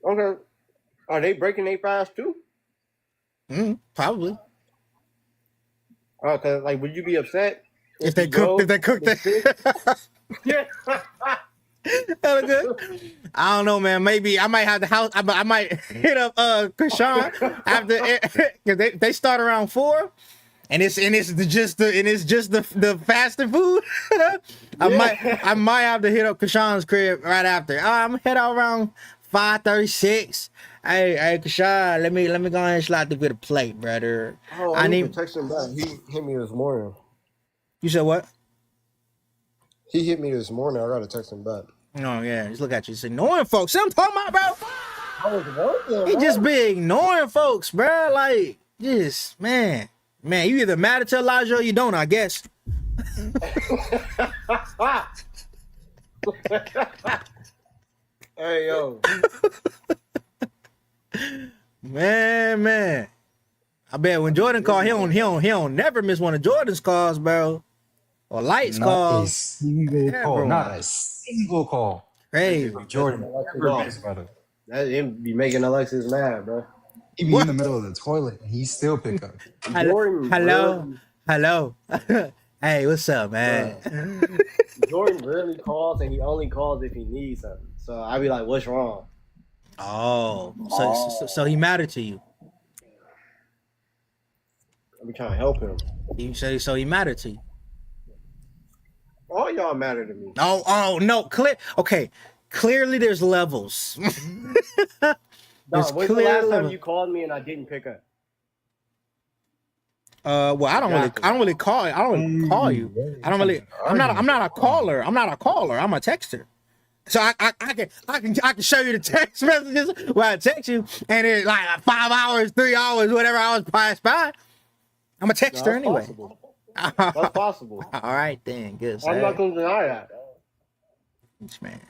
Okay. Are they breaking their fast too? Probably. Oh, cause like, would you be upset if they cooked that? Yeah. That good. I don't know, man. Maybe I might have the house. I might hit up Krishan after because they start around 4, and it's just the fasted food. I might have to hit up Krishan's crib right after. I'm head out around 5:36. Hey, Krishan, let me go ahead and slide through with a plate, brother. Oh, I need to text him back. He hit me this morning. You said what? He hit me this morning. I gotta text him back. Oh yeah, just look at you. Say ignoring folks. See what I'm talking about, bro? I was working. He just be ignoring folks, bro. Like, just man, you either mad at Elijah or you don't. I guess. Hey yo. Man. I bet when Jordan called, he don't never miss one of Jordan's calls, bro. Or Light's calls. Not a single call. Crazy. Jordan never miss about it. That him be making Alexis mad, bro. He be in the middle of the toilet and he still pick up. Hello. Hey, what's up, man? Jordan rarely calls, and he only calls if he needs something. So I be like, "What's wrong?" Oh, so he mattered to you. I be trying to help him. So he mattered to you. All y'all matter to me. Oh no, okay. Clearly, there's levels. No, when's the last time you called me and I didn't pick up? Well, I don't really call you. I'm not a caller. I'm a texter. So I can show you the text messages where I text you, and it's like 5 hours, 3 hours, whatever hours pass by. I'm a texter anyway. Possible. That's possible. All right then, good. I'm not gonna deny that. Man,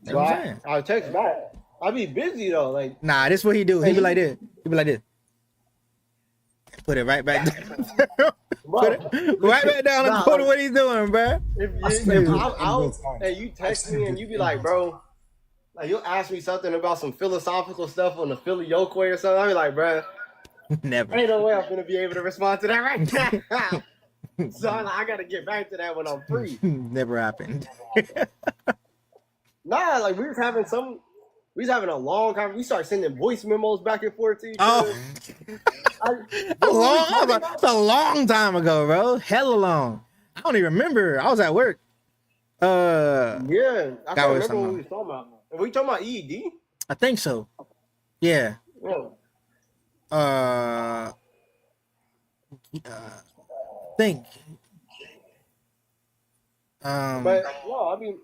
so I text back. I be busy though. Like, nah, this is what he do. He be like this. Put it right back down. Put it right back down and go to what he's doing, bro. If you text me and you be like, bro, like you'll ask me something about some philosophical stuff on the Philly Yokeway or something. I be like, bro, never. Ain't no way I'm gonna be able to respond to that right now. So I gotta get back to that when I'm free. Never happened. Nah, like we was having some We was having a long conversation. We started sending voice memos back and forth to each Oh, other. What were we talking about? it's a long time ago, bro. Hella long. I don't even remember. I was at work. Yeah, I That can't was remember what we something. was talking about. Were we talking about EED? I think so. Yeah. Yeah. Uh, think. But no, I mean,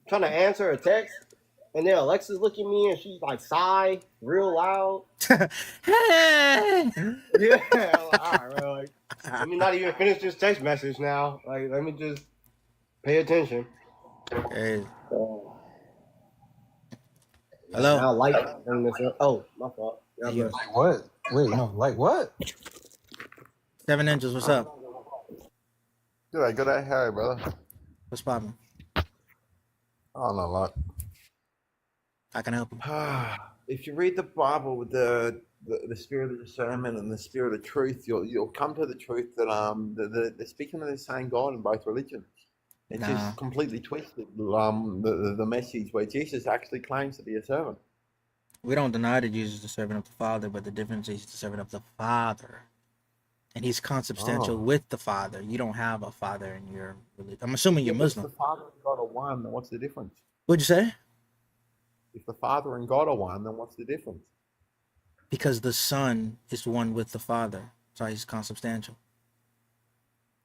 trying to answer a text, and then Alexa's looking at me, and she's like sigh real loud. Hey. Yeah, I'm like, all right, bro. Like, let me not even finish this text message now. Like, let me just pay attention. Hey. Yeah, Hello. now light turn this up. Oh, my fault. Yeah, Hey, you. but Like what? Wait, no, like what? 7 Ninjas, what's up? Good day, how are you, brother? What's poppin'? Oh, not a lot. How can I help you? If you read the Bible with the spirit of discernment and the spirit of truth, you'll come to the truth that they're speaking of the same God in both religions. It's Nah. just completely twisted the message where Jesus actually claims to be a servant. We don't deny that Jesus is the servant of the Father, but the difference is he's the servant of the Father. And he's consubstantial with the Father. You don't have a father in your religion. I'm assuming you're If Muslim. the Father and God are one, then what's the difference? What'd you say? If the Father and God are one, then what's the difference? Because the Son is one with the Father. So he's consubstantial.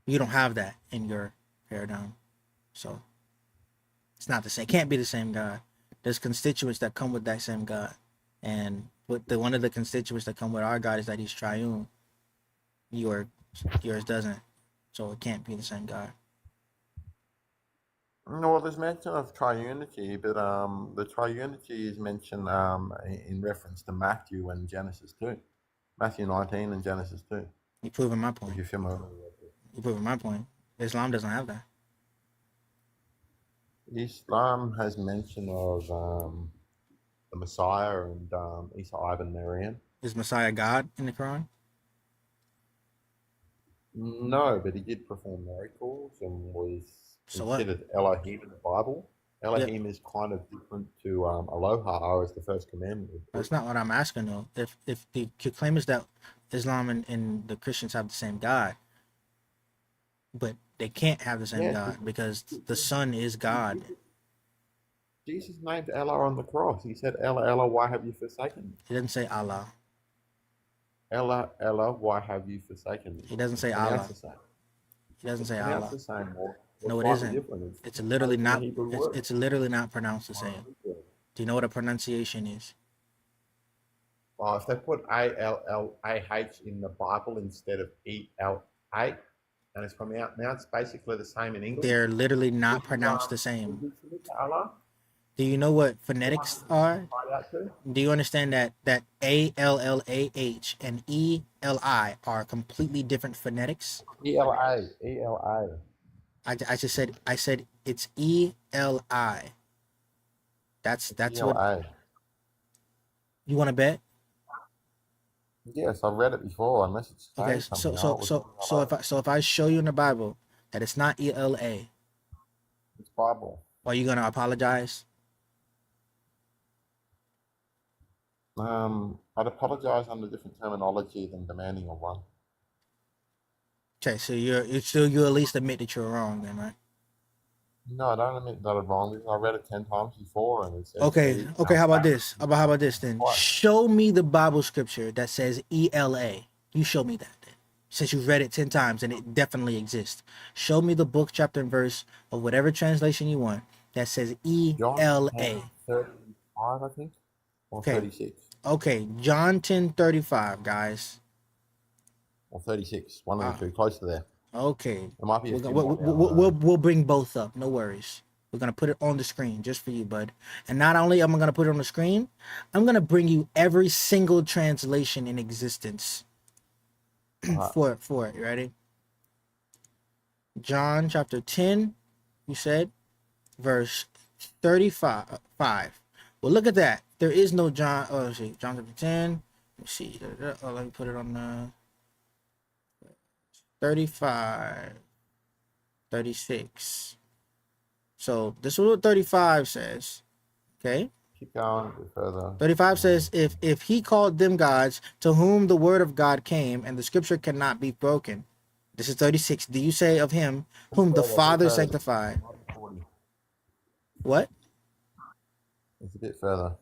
You don't have that in your paradigm. So it's not the same. It can't be the same God. There's constituents that come with that same God. And one of the constituents that come with our God is that he's triune. Yours doesn't. So it can't be the same God. No, well, there's mention of triunity, but the triunity is mentioned in reference to Matthew and Genesis 2. Matthew 19 and Genesis 2. You're proving my If point. you're familiar. You're proving my point. Islam doesn't have that. Islam has mention of the Messiah and Isa ibn Maryam. Is Messiah God in the Quran? No, but he did perform miracles and was So what? considered Elohim in the Bible. Elohim is kind of different to Aloha as the first commandment. That's not what I'm asking though. If the claim is that Islam and the Christians have the same God, but they can't have the same God because the Son is God. Jesus named Allah on the cross. He said, "Allah, Allah, why have you forsaken me?" He doesn't say Allah. Allah, Allah, why have you forsaken me? He doesn't say Pronounce Allah. the same. He doesn't say Pronounce Allah. the same. No, it isn't. It's literally not. It's literally not pronounced the same. Do you know what a pronunciation is? Well, if they put A-L-L-A-H in the Bible instead of E-L-A, and it's pronounced basically the same in English. They're literally not pronounced the same. Allah. Do you know what phonetics are? Do you understand that A-L-L-A-H and E-L-I are completely different phonetics? E-L-A, E-L-A. I said it's E-L-I. That's E-L-A. what you want to bet? Yes, I've read it before, unless it's Okay, so if I show you in the Bible that it's not E-L-A, it's Bible. are you gonna apologize? I'd apologize under different terminology than demanding of one. Okay, so you at least admit that you're wrong then, right? No, I don't admit that I'm wrong. I read it 10 times before, and it says. Okay. How about this? How about this then? What? Show me the Bible scripture that says ELA. You show me that then. Since you've read it 10 times and it definitely exists. Show me the book, chapter, and verse of whatever translation you want that says ELA. John 35, I think, or Okay. 36. Okay, John 10:35, guys. Or 36. One of the two, close to there. Okay. It might be a few We'll bring both up. No worries. We're going to put it on the screen just for you, bud. And not only am I going to put it on the screen, I'm going to bring you every single translation in existence for it. You ready? John chapter 10, you said, verse 35. Well, look at that. There is no John. Oh, let's see. John chapter 10. Let me see. Oh, let me put it on the 35. 36. So this is what 35 says. Okay. Keep going a bit further. 35 says, if he called them gods to whom the word of God came and the scripture cannot be broken. This is 36. Do you say of him whom the Father sanctified? What? It's a bit further.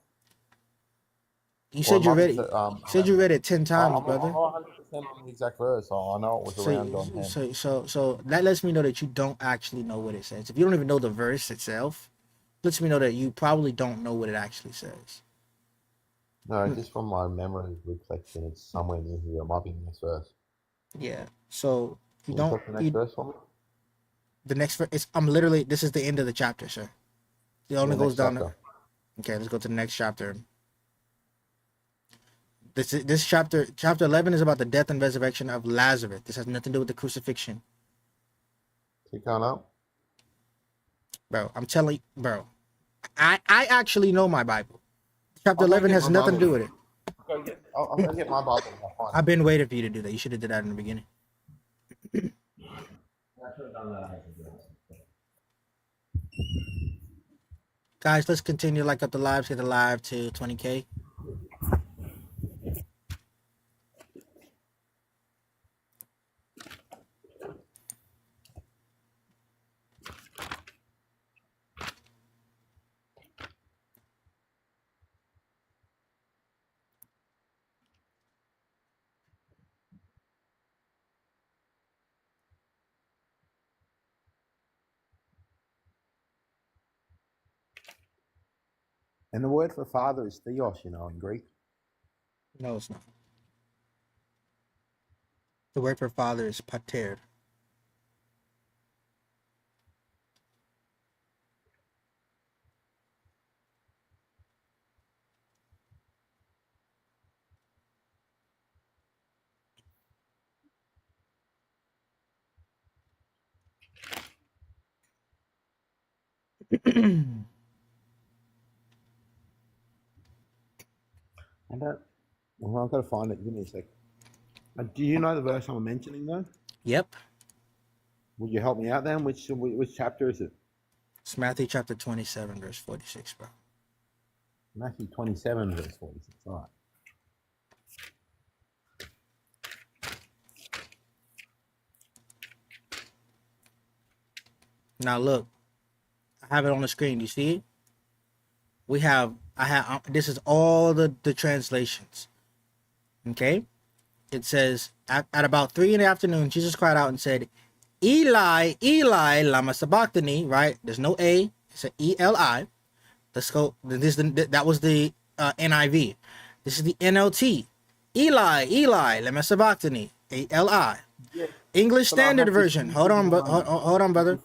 You said you read it. You said you read it 10 times, I'm brother. not 100% on the exact verse, so I know it was around on him. So that lets me know that you don't actually know what it says. If you don't even know the verse itself, lets me know that you probably don't know what it actually says. No, just from my memory reflection, it's somewhere near here. It might be the next verse. Yeah. So you Can don't. put the next verse for me? The next verse. I'm literally. This is the end of the chapter, sir. It only goes down. Okay, let's go to the next chapter. This chapter 11 is about the death and resurrection of Lazarus. This has nothing to do with the crucifixion. Keep going up. Bro, I'm telling you, bro. I actually know my Bible. Chapter 11 has nothing to do with it. I'm going to get my Bible. I've been waiting for you to do that. You should have did that in the beginning. Guys, let's continue like up the lives. Get the live to 20K. And the word for father is theos, you know, in Greek. No, it's not. The word for father is pater. Well, I've got to find it. Give me a sec. Do you know the verse I'm mentioning, though? Yep. Would you help me out then? Which chapter is it? It's Matthew chapter 27, verse 46, bro. Matthew 27, verse 46. All right. Now look, I have it on the screen. Do you see it? This is all the translations. Okay? It says, at about 3 in the afternoon, Jesus cried out and said, Eli, Eli, lama sabachthani, right? There's no A. It's an E-L-I. Let's go. That was the NIV. This is the NLT. Eli, Eli, lama sabachthani. A-L-I. Yeah. English Standard Version. Hold on, brother.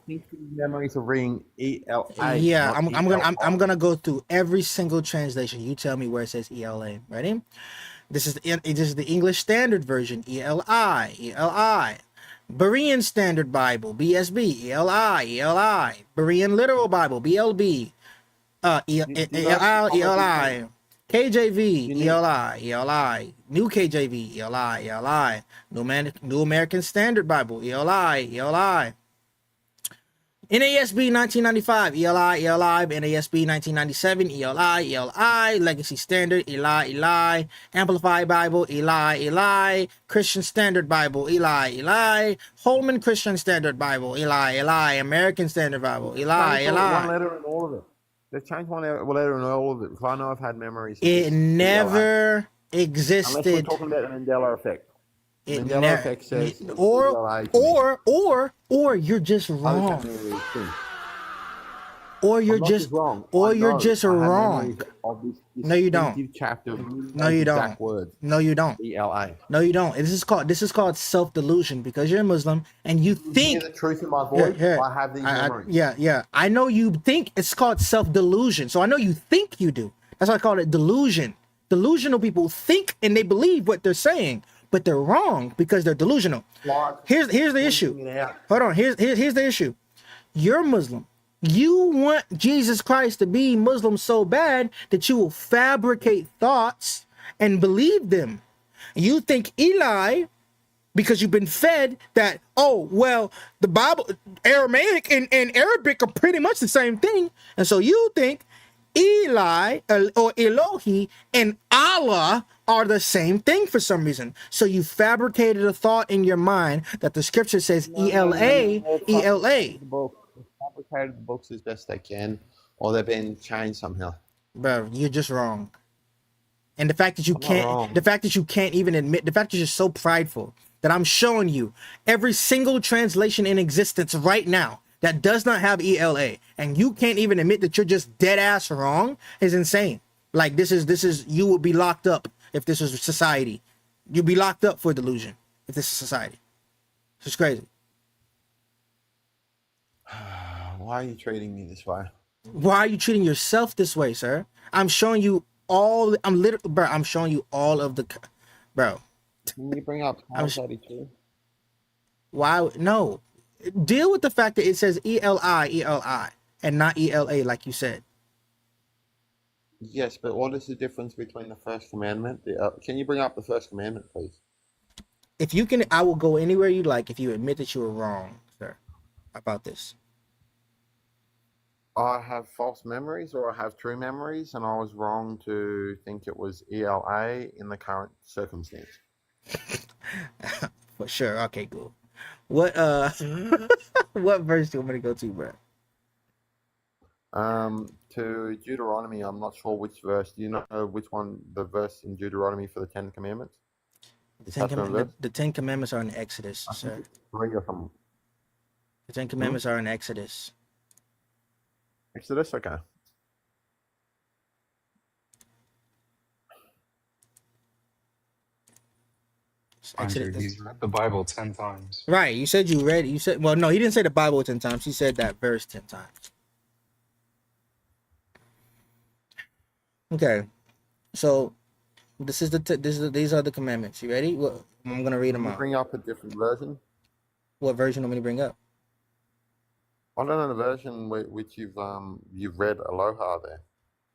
Memories of reading E-L-A. Yeah, I'm gonna go through every single translation. You tell me where it says E-L-A. Ready? This is the English Standard Version. E-L-I, E-L-I. Berean Standard Bible. BSB. E-L-I, E-L-I. Berean Literal Bible. BLB. E-L-I, E-L-I. KJV, ELI, ELI, New KJV, ELI, ELI, New American Standard Bible, ELI, ELI, NASB 1995, ELI, ELI, NASB 1997, ELI, ELI, Legacy Standard, ELI, ELI, Amplified Bible, ELI, ELI, Christian Standard Bible, ELI, ELI, Holman Christian Standard Bible, ELI, ELI, American Standard Bible, ELI, ELI. One letter in all of it. They've changed one letter in all of it, because I know I've had memories. It never existed. Unless we're talking about the Mandela effect. The Mandela effect says or you're just wrong. Or you're just wrong. Or you're just wrong. No, you don't. Chapter. No, you don't. Words. No, you don't. E-L-A. No, you don't. This is called self-delusion, because you're a Muslim and you think you hear the truth in my voice. I have these memories. Yeah. I know you think it's called self-delusion, so I know you think you do. That's why I call it delusion. Delusional people think and they believe what they're saying, but they're wrong because they're delusional. Here's the issue. Hold on. Here's the issue. You're Muslim. You want Jesus Christ to be Muslim so bad that you will fabricate thoughts and believe them. You think Eli, because you've been fed that, oh, well, the Bible, Aramaic and Arabic are pretty much the same thing. And so you think Eli or Elohi and Allah are the same thing for some reason. So you fabricated a thought in your mind that the scripture says ELA, ELA. The book. They fabricated the books as best they can, or they've been changed somehow. Bro, you're just wrong. And the fact that you I'm not can't, wrong. the fact that you can't even admit, the fact that you're just so prideful that I'm showing you every single translation in existence right now that does not have ELA, and you can't even admit that you're just dead ass wrong is insane. Like this is you would be locked up if this was society. You'd be locked up for delusion if this is society. It's just crazy. Why are you treating me this way? Why are you treating yourself this way, sir? I'm showing you all. I'm literally, bro. I'm showing you all of the, bro. Can you bring up I'm Psalm 32? Why? No. Deal with the fact that it says ELI, and not ELA, like you said. Yes, but what is the difference between the first commandment? Can you bring up the first commandment, please? If you can, I will go anywhere you like if you admit that you were wrong, sir, about this. I have false memories or I have true memories, and I was wrong to think it was ELA in the current circumstance. For sure. Okay, cool. What what verse do you want me to go to, bro? To Deuteronomy, I'm not sure which verse. Do you know which one, the verse in Deuteronomy for the Ten Commandments? The Ten Commandments are in Exodus, sir. Three or something. The Ten Commandments are in Exodus. Exodus, okay. Exodus. He's read the Bible 10 times. Right. You said you read. You said, well, no, he didn't say the Bible 10 times. He said that verse 10 times. Okay. So these are the commandments. You ready? Well, I'm gonna read them out. Bring up a different version. What version do you want me to bring up? I don't know the version which you've read Aloha there.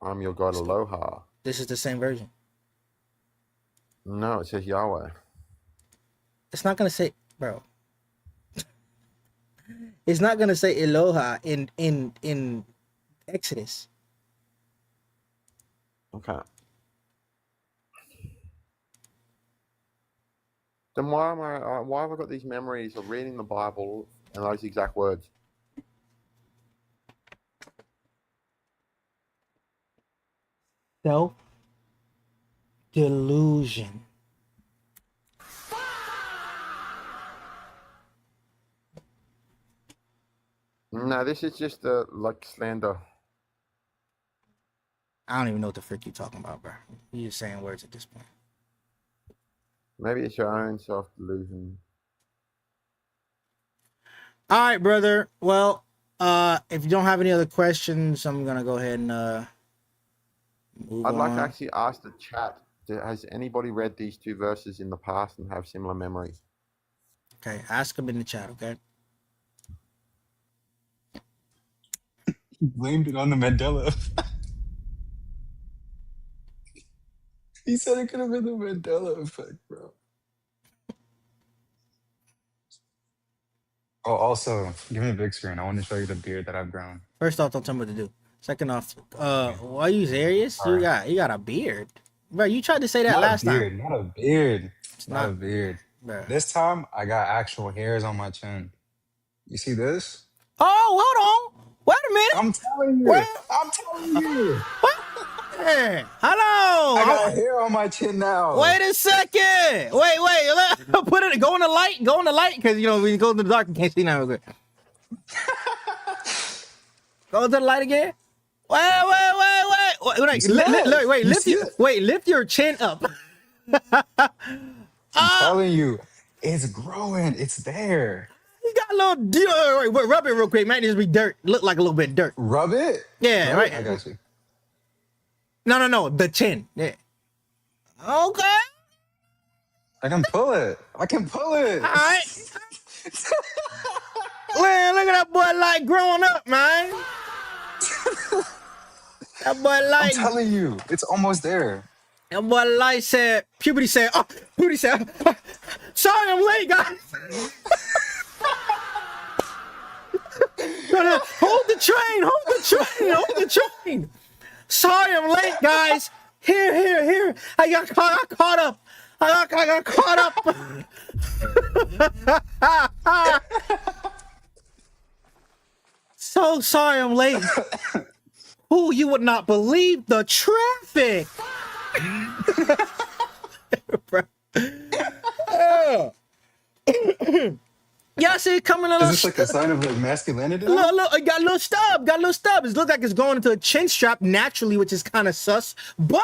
I'm your God Aloha. This is the same version. No, it says Yahweh. It's not gonna say, bro. It's not gonna say Eloha in Exodus. Okay. Then why have I got these memories of reading the Bible and those exact words? Self-delusion. No, this is just like slander. I don't even know what the frick you're talking about, bro. You're just saying words at this point. Maybe it's your own self-delusion. All right, brother. Well, if you don't have any other questions, I'm gonna go ahead and move I'd like on. to actually ask the chat, has anybody read these two verses in the past and have similar memories? Okay, ask them in the chat, okay? He blamed it on the Mandela effect. He said it could have been the Mandela effect, bro. Oh, also, give me a big screen. I want to show you the beard that I've grown. First off, don't tell me what to do. Second off, are you serious? You got a beard, bro. You tried to say that Not last a beard, time. not a beard. It's Not a beard. bro. This time, I got actual hairs on my chin. You see this? Oh, hold on. Wait a minute. I'm telling you. What? I'm telling you. What? Hey, hello. I got hair on my chin now. Wait a second. Wait. Put it. Go in the light. Go in the light, because you know when you go in the dark, you can't see now. Good. Go to the light again. Wait. Lift your chin up. I'm telling you, it's growing. It's there. You got a little. Wait, rub it real quick. Might just be dirt. Look like a little bit of dirt. Rub it? Yeah, Rub right. it? I got you. No. The chin. Yeah. Okay. I can pull it. All right. Man, look at that boy Light growing up, man. That boy I'm Light. telling you, it's almost there. That boy Light said, puberty said, sorry I'm late, guys. Hold the train. Sorry I'm late, guys. Here. I got caught up. I got caught up. So sorry I'm late. Ooh, you would not believe the traffic. Y'all see it coming a Is little. this like a sign of like masculinity? Look, it got a little stub. It looks like it's going into a chin strap naturally, which is kind of sus, but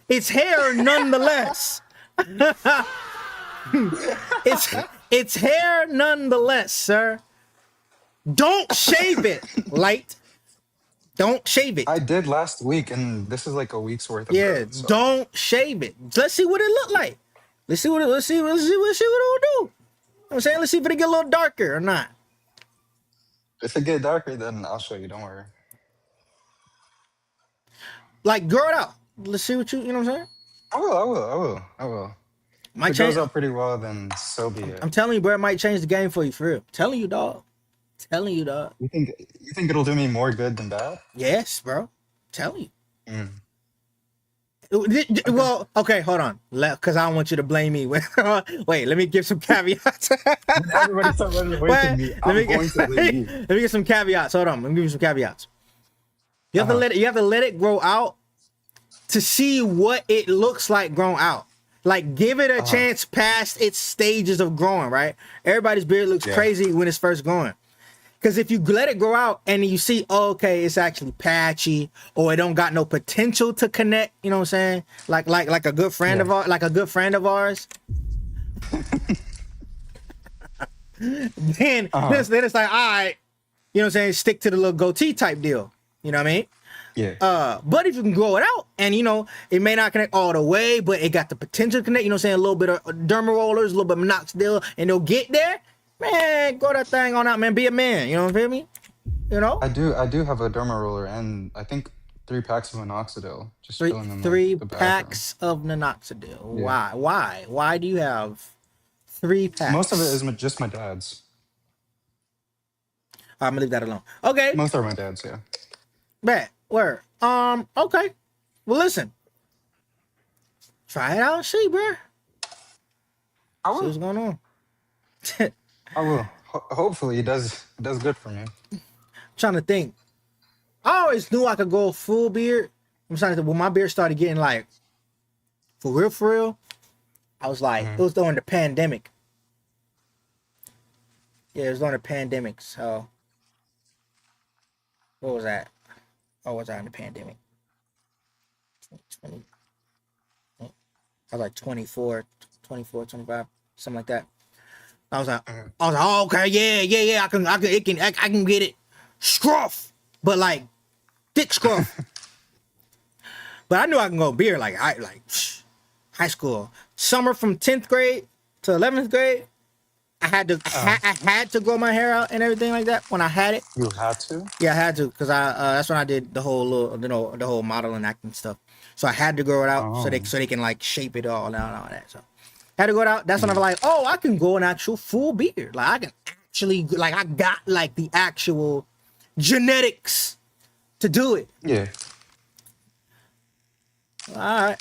it's hair nonetheless. it's hair nonetheless, sir. Don't shave it, light. Don't shave it. I did last week, and this is like a week's worth of Yeah, growth, so. don't shave it. Let's see what it look like. Let's see what it will do. You know what I'm saying? Let's see if it get a little darker or not. If it get darker, then I'll show you. Don't worry. Like, grow it out. Let's see what you know what I'm saying? I will. Might If it goes change. out pretty well, then so be it. I'm telling you, bro, it might change the game for you, for real. Telling you, dog. You think it'll do me more good than bad? Yes, bro. Telling you. Mm. Well, okay, hold on. Because I don't want you to blame me. Wait, let me give some caveats. Everybody start running away from me. I'm going to leave you. Let me get some caveats. Hold on. Let me give you some caveats. You have to let it grow out to see what it looks like grown out. Like, give it a chance past its stages of growing, right? Everybody's beard looks crazy when it's first growing. Because if you let it grow out and you see, oh, okay, it's actually patchy or it don't got no potential to connect, you know what I'm saying? Like a good friend of ours. then it's like, all right, you know what I'm saying? Stick to the little goatee type deal. You know what I mean? Yeah. But if you can grow it out and, you know, it may not connect all the way, but it got the potential to connect, you know what I'm saying? A little bit of derma rollers, a little bit of minoxidil, and they'll get there. Man, grow that thing on out, man. Be a man. You know what I mean? You know? I do have a derma roller and I think 3 packs of minoxidil. Just chilling in Three the bathroom. packs of minoxidil. Yeah. Why do you have 3 packs? Most of it is just my dad's. I'm gonna leave that alone. Okay. Most are my dad's, yeah. Bet. Where? Okay. Well, listen. Try it out and see, bro. I See what's will. going on. I will. Hopefully it does good for me. Trying to think. I always knew I could go full beard. I'm trying to think. When my beard started getting like for real, I was like, it was during the pandemic. Yeah, it was during the pandemic. So what was that? Oh, was I in the pandemic? 2020. I was like 24, 25, something like that. I was like, oh, okay, yeah. I can get it, scruff, but like thick scruff. But I knew I can go beard like high school, summer from 10th grade to 11th grade. I had to grow my hair out and everything like that when I had it. You had to? Yeah, I had to because that's when I did the whole the whole modeling acting stuff. So I had to grow it out so they can like shape it all and all that. So had to go it out. That's when I was like, oh, I can go an actual full beard. Like I can actually I got like the actual genetics to do it. Yeah. All right.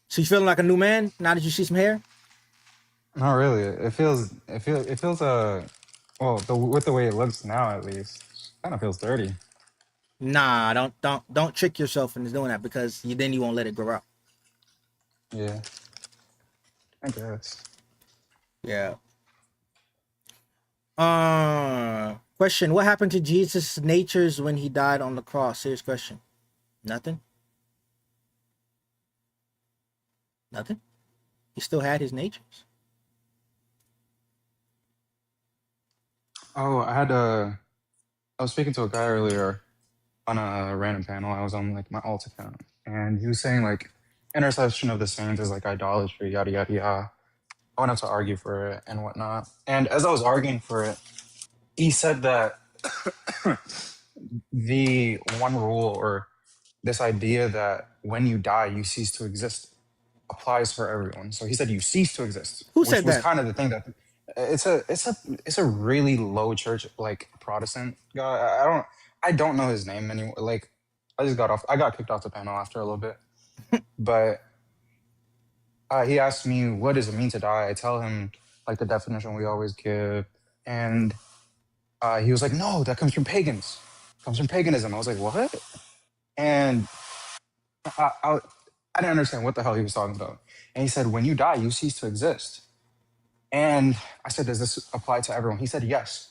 So you feeling like a new man now that you see some hair? Not really. It feels well, with the way it looks now at least, kind of feels dirty. Nah, don't trick yourself into doing that because then you won't let it grow out. Yeah. I guess. Yeah. Question: what happened to Jesus' natures when he died on the cross? Serious question. Nothing. He still had his natures. Oh, I was speaking to a guy earlier on a random panel. I was on like my alt account, and he was saying like intercession of the saints is like idolatry, yada yada yada. I went up to argue for it and whatnot. And as I was arguing for it, he said that the one rule or this idea that when you die you cease to exist applies for everyone. So he said you cease to exist, Who which said was that? kind of the thing that it's a really low church like Protestant guy. I don't know his name anymore. Like I just got off. I got kicked off the panel after a little bit. But he asked me, "What does it mean to die?" I tell him like the definition we always give, and he was like, "No, that comes from pagans. Comes from paganism." I was like, "What?" And I didn't understand what the hell he was talking about. And he said, "When you die, you cease to exist." And I said, "Does this apply to everyone?" He said, "Yes."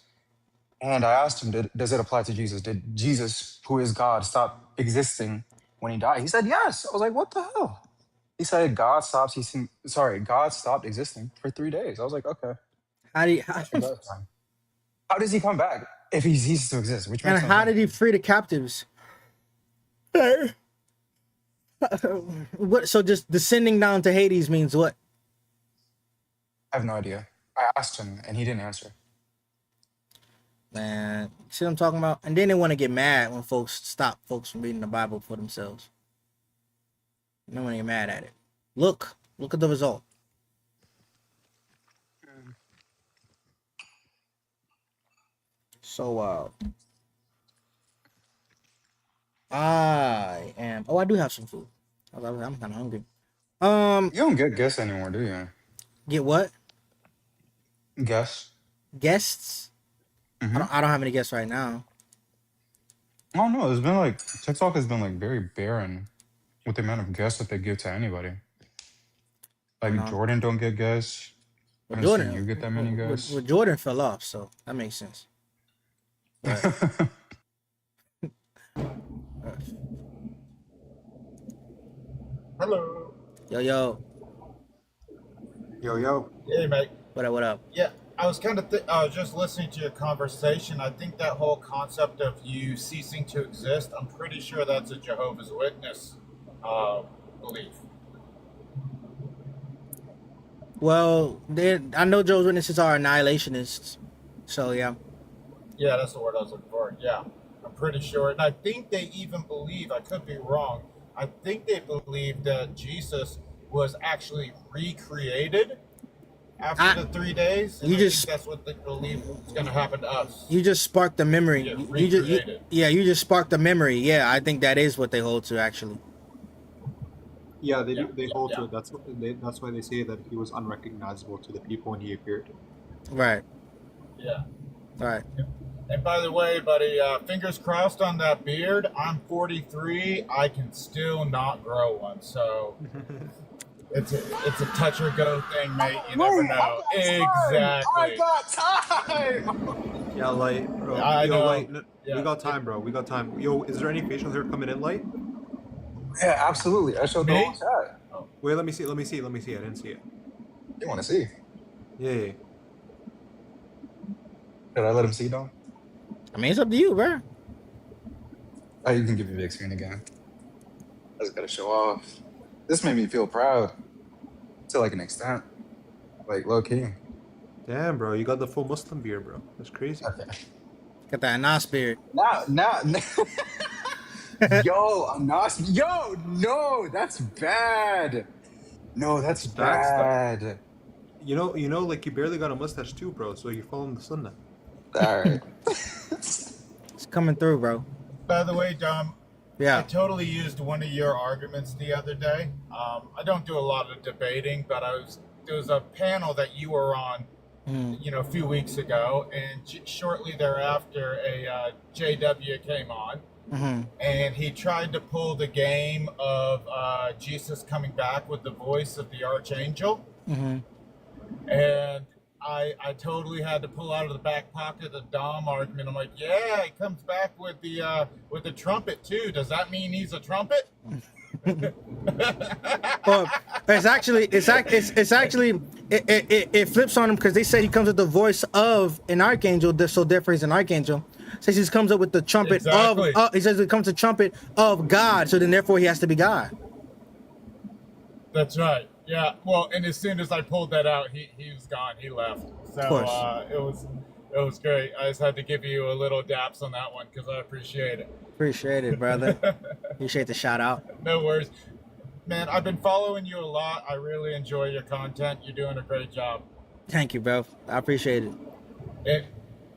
And I asked him, does it apply to Jesus? Did Jesus, who is God, stop existing when he died? He said, yes. I was like, what the hell? He said, God stopped existing for 3 days. I was like, okay. How do you, How does he come back if he ceases to exist? Which and makes no how sense. did he free the captives? What? So just descending down to Hades means what? I have no idea. I asked him and he didn't answer. Man, see what I'm talking about? And then they want to get mad when folks stop folks from reading the Bible for themselves. They want to get mad at it. Look at the result. So I am. Oh, I do have some food. I'm kind of hungry. You don't get guests anymore, do you? Get what? Guests? Guests? Mhm. I don't have any guests right now. I don't know. It's been like TikTok has been like very barren with the amount of guests that they give to anybody. Like No. Jordan don't get guests. I Well, haven't seen you get that many well, guests. Jordan fell off, so that makes sense. But, Hello. yo, Yo. Hey, mate. what up? Yeah, I was kind of just listening to your conversation. I think that whole concept of you ceasing to exist, I'm pretty sure that's a Jehovah's Witness belief. Well, I know Jehovah's Witnesses are annihilationists, so yeah. Yeah, that's the word I was looking for. Yeah, I'm pretty sure. And I think they even believe, I could be wrong, I think they believe that Jesus was actually recreated after the 3 days. And that's what they believe is going to happen to us. You just sparked the memory. Yeah, you just sparked the memory. Yeah, I think that is what they hold to actually. Yeah, they do. They hold to it. That's why they say that he was unrecognizable to the people when he appeared. Right. Yeah. Right. And by the way, buddy, fingers crossed on that beard. I'm 43. I can still not grow one, so it's a touch or go thing, mate. You never know. Exactly. I got time. Yeah, Light, bro. I know. Light. Yeah. We got time, bro. We got time. Yo, is there any facial hair coming in, Light? Yeah, absolutely. I showed the Me? whole chat. Wait, let me see. I didn't see it. You want to see? Yeah. Did I let him see, though? I mean, it's up to you, bro. Oh, you can give me big screen again. I just gotta show off. This made me feel proud to like an extent, like low key. Damn, bro. You got the full Muslim beard, bro. That's crazy. Okay. Got that Nas spirit. Now. Yo, I'm not. Yo, no, that's bad. No, that's bad. You know, like you barely got a mustache too, bro. So you're following the sunnah. All right. It's coming through, bro. By the way, Dom, I Yeah. totally used one of your arguments the other day. I don't do a lot of debating, but there was a panel that you were on, a few weeks ago, and shortly thereafter, a JW came on, and he tried to pull the game of Jesus coming back with the voice of the archangel, and I totally had to pull out of the back pocket the Dom argument. I'm like, yeah, he comes back with the trumpet too. Does that mean he's a trumpet? Well, it flips on him because they said he comes with the voice of an archangel, so therefore he's an archangel. Says he comes up with the trumpet Exactly. of. He says he comes to trumpet of God, so then therefore he has to be God. That's right. Yeah. Well, and as soon as I pulled that out, he was gone. He left. So it was great. I just had to give you a little daps on that one because I appreciate it. Appreciate it, brother. Appreciate the shout out. No worries. Man, I've been following you a lot. I really enjoy your content. You're doing a great job. Thank you, bro. I appreciate it.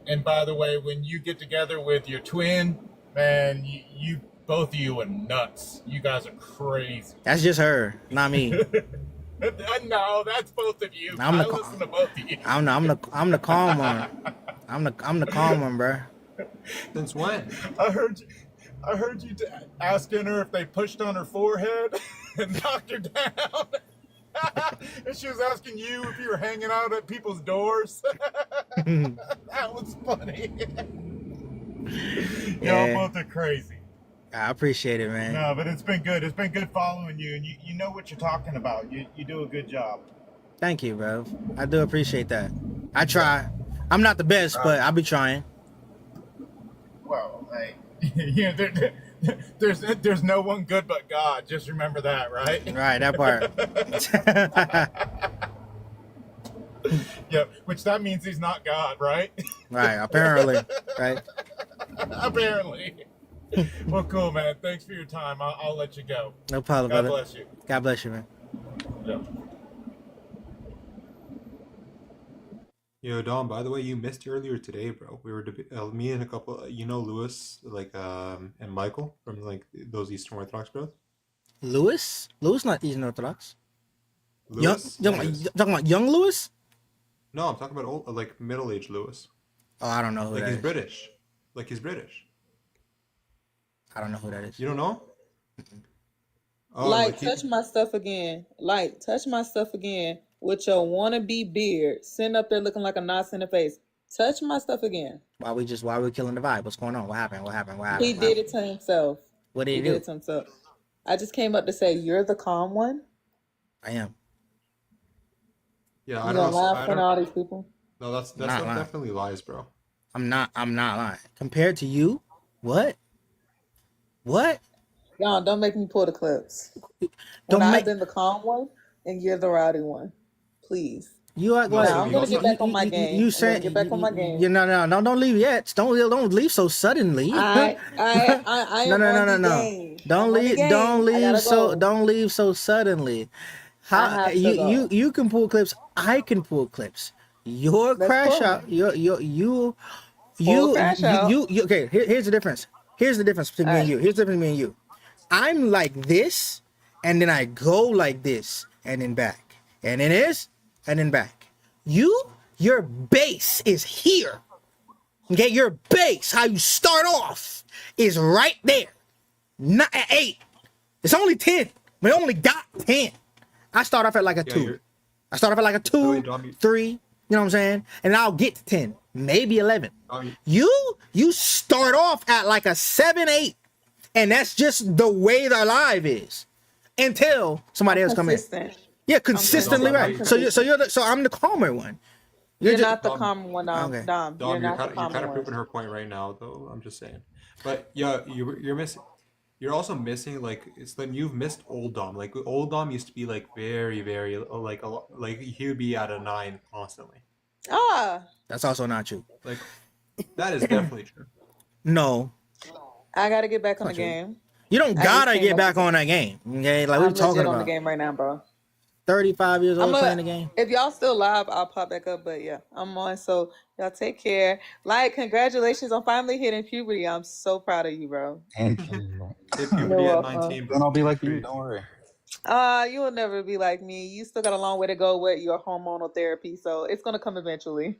And by the way, when you get together with your twin, man, both of you are nuts. You guys are crazy. That's just her, not me. No, that's both of you. I'm I the listen to both of you. I'm the calm one. I'm the calm one, bro. Since when? I heard you asking her if they pushed on her forehead and knocked her down. And she was asking you if you were hanging out at people's doors. That was funny. Yeah. Y'all both are crazy. I appreciate it, man. No, but it's been good. It's been good following you, and you know what you're talking about. You do a good job. Thank you, bro. I do appreciate that. I try. I'm not the best, but I'll be trying. Well, hey, yeah, there's no one good but God. Just remember that, right? Right, that part. Yeah, which that means he's not God, right? Right, apparently. Right. Apparently. Well, cool, man. Thanks for your time. I'll let you go. No problem, God brother. bless you. God bless you, man. Yeah. Yo, Dom, by the way, you missed earlier today, bro. We were me and a couple, Lewis, and Michael from like those Eastern Orthodox bros. Lewis? Lewis not Eastern Orthodox. Lewis? Talking about young Lewis? No, I'm talking about old, like middle-aged Lewis. Oh, I don't know who Like that he's is. British. Like he's British. I don't know who that is. You don't know? Oh, Like, touch my stuff again. Like, touch my stuff again with your wannabe beard. Sitting up there looking like a Nazi in the face. Touch my stuff again. Why we killing the vibe? What's going on? What happened? He did it to himself. What did he did do? it to himself. I just came up to say, you're the calm one. I am. Yeah, You gonna laugh in front of all these people? No, that's definitely lies, bro. I'm not lying. Compared to you, what? Y'all, don't make me pull the clips. I've been the calm one and you're the rowdy one. Please. You act like I'm gonna get back on my game. You said get back on my game. No, don't leave yet. Don't leave so suddenly. I No. game. Don't leave so suddenly. How you can pull clips, I can pull clips. Your crash out, you okay, here's the difference. Here's the difference between me and you. Here's the difference between me and you. I'm like this, and then I go like this, and then back. And then this, and then back. Your base is here. Okay, your base, how you start off, is right there. Not at 8. It's only 10. We only got 10. I start off at like a 2. I start off at like a 2, 3, you know what I'm saying? And I'll get to 10, maybe 11. You start off at like a 7, 8. And that's just the way their life is. Until somebody else comes in. Yeah, consistently right. So I'm the calmer one. You're not the calm one, Dom. Okay. Dom, Dom, you're kind of proving her point right now, though. I'm just saying. But yeah, you're missing. You're also missing you've missed old Dom. Like old Dom used to be like very, very like he would be at a 9 constantly. That's also not true. Like that is definitely true. No. I gotta get back on the game. You don't gotta get back on that game. Okay, like we're talking about. On the game right now, bro. 35 years old playing the game. If y'all still live, I'll pop back up. But yeah, I'm on. So y'all take care. Like, congratulations on finally hitting puberty. I'm so proud of you, bro. Thank you. Hit puberty at 19. Then I'll be like you. Don't worry. You will never be like me. You still got a long way to go with your hormonal therapy, so it's gonna come eventually.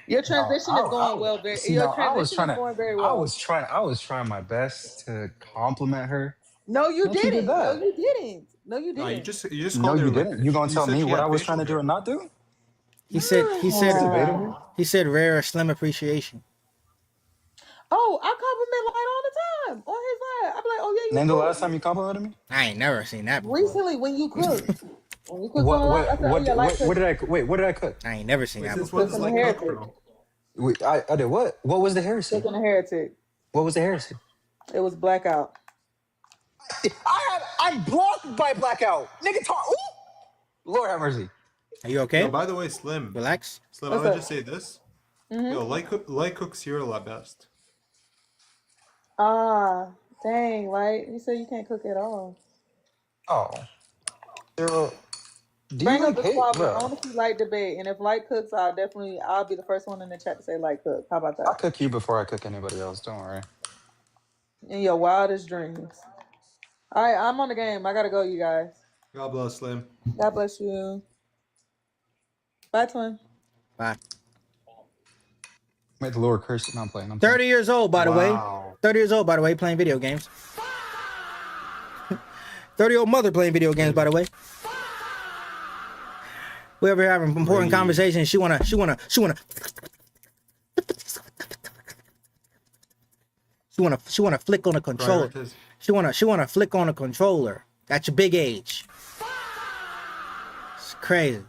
Your transition is going well. Your transition is going very well. I was trying my best to compliment her. No, you didn't. No, you didn't. No, you just No, called her. you didn't. You gonna tell me what I was trying to do and not do? He said rare or slim appreciation. Oh, I compliment Light all the time on his live. I'm like, oh yeah, you Name the cook. last time you complimented me? I ain't never seen that before. Recently when you cooked. When you cooked What did I cook? I ain't never seen that Since before. when's like cook, bro? Wait, I did what? What was the heresy? Cooking a heretic. What was the heresy? It was blackout. I'm blocked by blackout. Nigga talk. Ooh! Lord have mercy. Are you okay? Yo, by the way, Slim. Relax. Slim, I would just say this. Yo, light cooks cereal at best. Dang, Light. You said you can't cook at all. Oh. Bring up the squad. I want to see Light debate, and if Light cooks, I'll be the first one in the chat to say Light cook. How about that? I'll cook you before I cook anybody else. Don't worry. In your wildest dreams. All right, I'm on the game. I gotta go, you guys. God bless, Slim. God bless you. Bye, twin. Bye. May the Lord curse it, not playing. 30 years old, by the way. Wow. 30 years old, by the way, playing video games. 30-year-old mother playing video games, by the way. We ever having important conversations. She wanna flick on a controller. She wanna flick on a controller at your big age. It's crazy.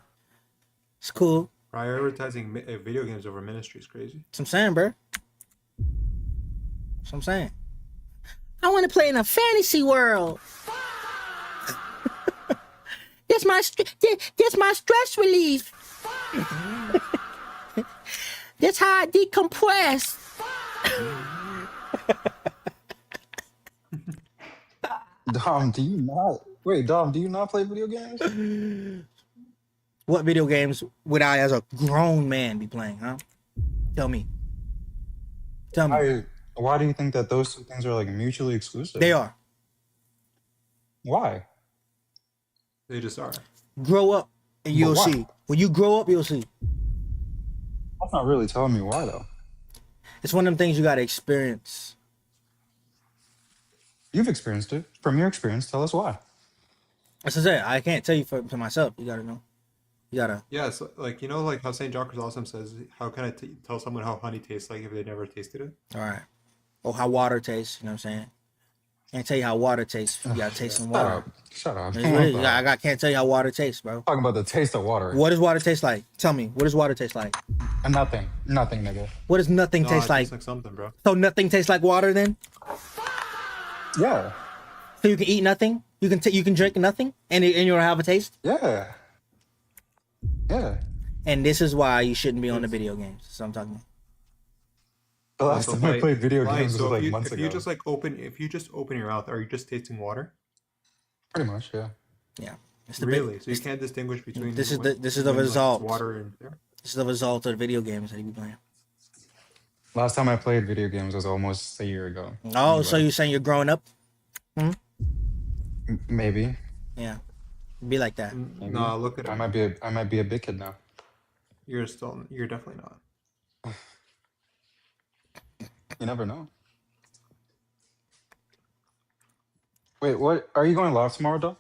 It's cool. Prioritizing video games over ministry is crazy. That's what I'm saying, bro. That's what I'm saying. I want to play in a fantasy world. That's my stress relief. That's how I decompress. Dom, do you not play video games? What video games would I, as a grown man, be playing, huh? Tell me. Why do you think that those two things are like mutually exclusive? They are. Why? They just are. Grow up and you'll see. When you grow up, you'll see. That's not really telling me why, though. It's one of them things you got to experience. You've experienced it. From your experience, tell us why. As I said, I can't tell you for myself. You got to know. You got to. Yeah, so, like, you know, like how St. John Chrysostom says, how can I tell someone how honey tastes like if they never tasted it? All right. Or how water tastes, you know what I'm saying? Can't tell you how water tastes. You got to taste some water. Shut up. I can't tell you how water tastes, bro. Talking about the taste of water. What does water taste like? Tell me. What does water taste like? Nothing, nigga. What does nothing No, taste it like? tastes like something, bro. So nothing tastes like water then? Yeah. So you can eat nothing? You can drink nothing? And you don't have a taste? Yeah. And this is why you shouldn't be on the video games. That's what I'm talking about. The last time I played video games was like months ago. If you just open your mouth, are you just tasting water? Pretty much, yeah. Yeah. Really? So you can't distinguish between this is the result. Like water and air? This is the result of the video games that you be playing. Last time I played video games was almost a year ago. Oh, anyway. So you're saying you're growing up? Maybe. Yeah. Be like that. Maybe. No, look at I it. might be a big kid now. You're definitely not. You never know. Wait, what? Are you going live tomorrow, though?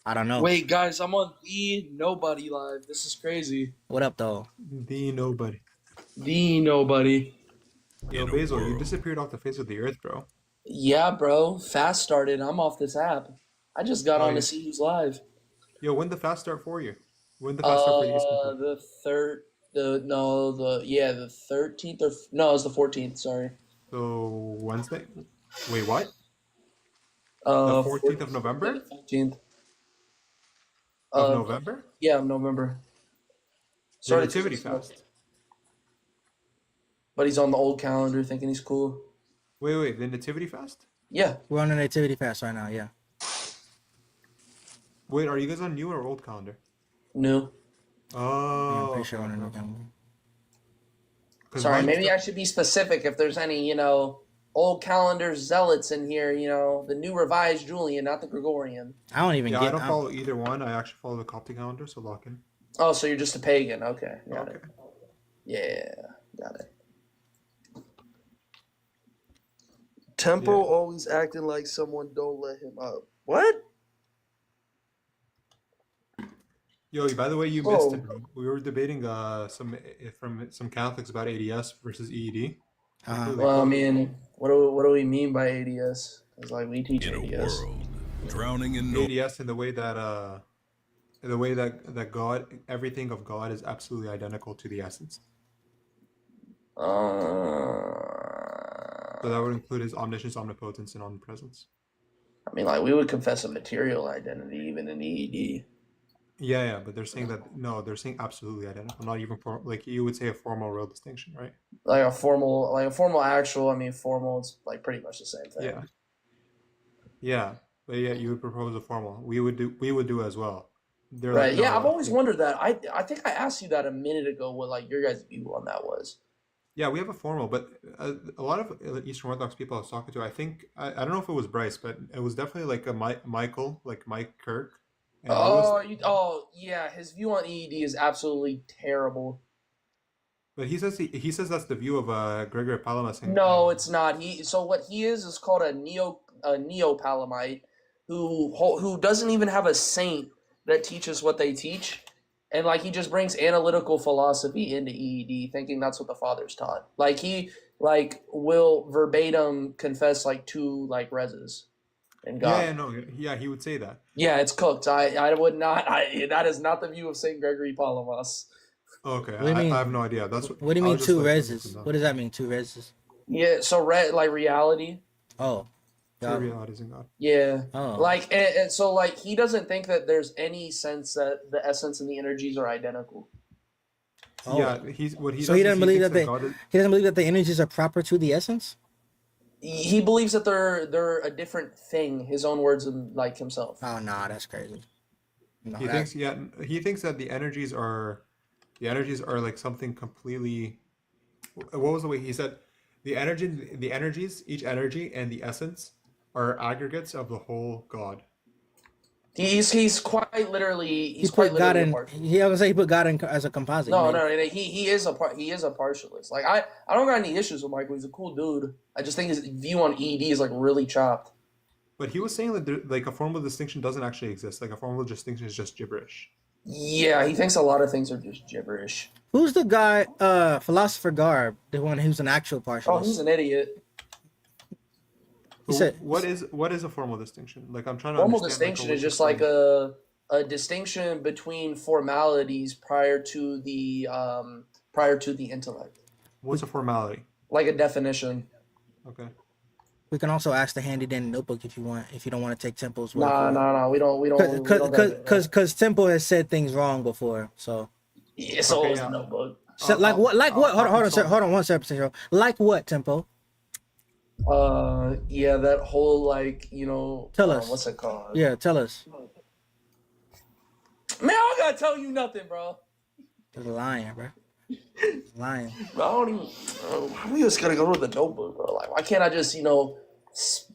I don't know. Wait, guys, I'm on the Nobody live. This is crazy. What up, though? The nobody. The Nobody. Yo, Basil, you disappeared off the face of the earth, bro. Yeah, bro. Fast started. I'm off this app. I just got on to see who's live. Yo, when the fast start for you? When the fast start for you? The 13th or no, it was the 14th. Sorry. So Wednesday. Wait, what? The 14th of November. 14th. Of November. Yeah, November. The nativity fast. But he's on the old calendar, thinking he's cool. Wait, the nativity fast? Yeah. We're on the nativity fast right now, yeah. Wait, are you guys on new or old calendar? New. Oh. Yeah, I'm pretty sure on the new calendar. Sorry, maybe I should be specific if there's any, old calendar zealots in here, the new revised Julian, not the Gregorian. I don't even get I don't follow either one. I actually follow the Coptic calendar, so lock in. Oh, so you're just a pagan. Okay. Got Okay. it. Yeah, got it. Tempo Yeah. always acting like someone don't let him up. What? Yo, by the way, you missed it, bro. We were debating some Catholics about ADS versus EED. Well, I mean, what do we mean by ADS? Because we teach In a ADS. world drowning in ADS in the way that God, everything of God is absolutely identical to the essence. So that would include his omniscience, omnipotence, and omnipresence. I mean, we would confess a material identity even in EED. Yeah, but they're saying they're saying absolutely identical. Not even you would say a formal real distinction, right? Like a formal actual. I mean, formal. It's pretty much the same thing. Yeah, but yeah, you would propose a formal. We would do as well. They're right. Like, no, I've always wondered that. I think I asked you that a minute ago. What your guys' view on that was? Yeah, we have a formal, but a lot of Eastern Orthodox people I was talking to, I don't know if it was Bryce, but it was definitely like a Michael, like Mike Kirk, and he was. Oh yeah, his view on EED is absolutely terrible. But he says that's the view of Gregory Palamas. No, it's not. So what he is called a Neopalamite, who doesn't even have a saint that teaches what they teach, and like he just brings analytical philosophy into EED, thinking that's what the fathers taught. Like he will verbatim confess like two like reses in God. Yeah, no, yeah, he would say that. Yeah, it's cooked. I would not. That is not the view of Saint Gregory Palamas. Okay, What do you mean? I have no idea. That's What do you I mean was just, two like, reses? What does that mean, two reses? Yeah, so like reality. Oh, True God. realities in God. Yeah. Oh. Like and so like he doesn't think that there's any sense that the essence and the energies are identical. Oh. Yeah, So he doesn't believe that he doesn't believe that the energies are proper to the essence? He believes that they're a different thing, his own words and like himself. Oh no, that's crazy. No, He thinks that the energies are like something completely. What was the way he said? The energies, each energy and the essence are aggregates of the whole God. He's quite literally he put God in. He was say he put God in as a composite. No, he is a partialist. Like I don't got any issues with Michael. He's a cool dude. I just think his view on ED is like really chopped. But he was saying that like a formal distinction doesn't actually exist. Like a formal distinction is just gibberish. Yeah, he thinks a lot of things are just gibberish. Who's the guy? Philosopher Garb, the one who's an actual partialist. Oh, he's an idiot. He said, what is a formal distinction? Like I'm trying to. Formal distinction is just like a distinction between formalities prior to the intellect. What's a formality? Like a definition. Okay. We can also ask the handy dandy notebook if you want. If you don't want to take Temple's word. No, we don't. Because Temple has said things wrong before, so. Yeah, so is the notebook. So like what? Like what? Hold on 1 second. Like what, Temple? Yeah, that whole like Tell us. What's it called? Yeah, tell us. Man, I don't gotta tell you nothing, bro. You're lying, bro. Lying. Bro, I don't even. We just gotta go to the notebook, bro. Like, why can't I just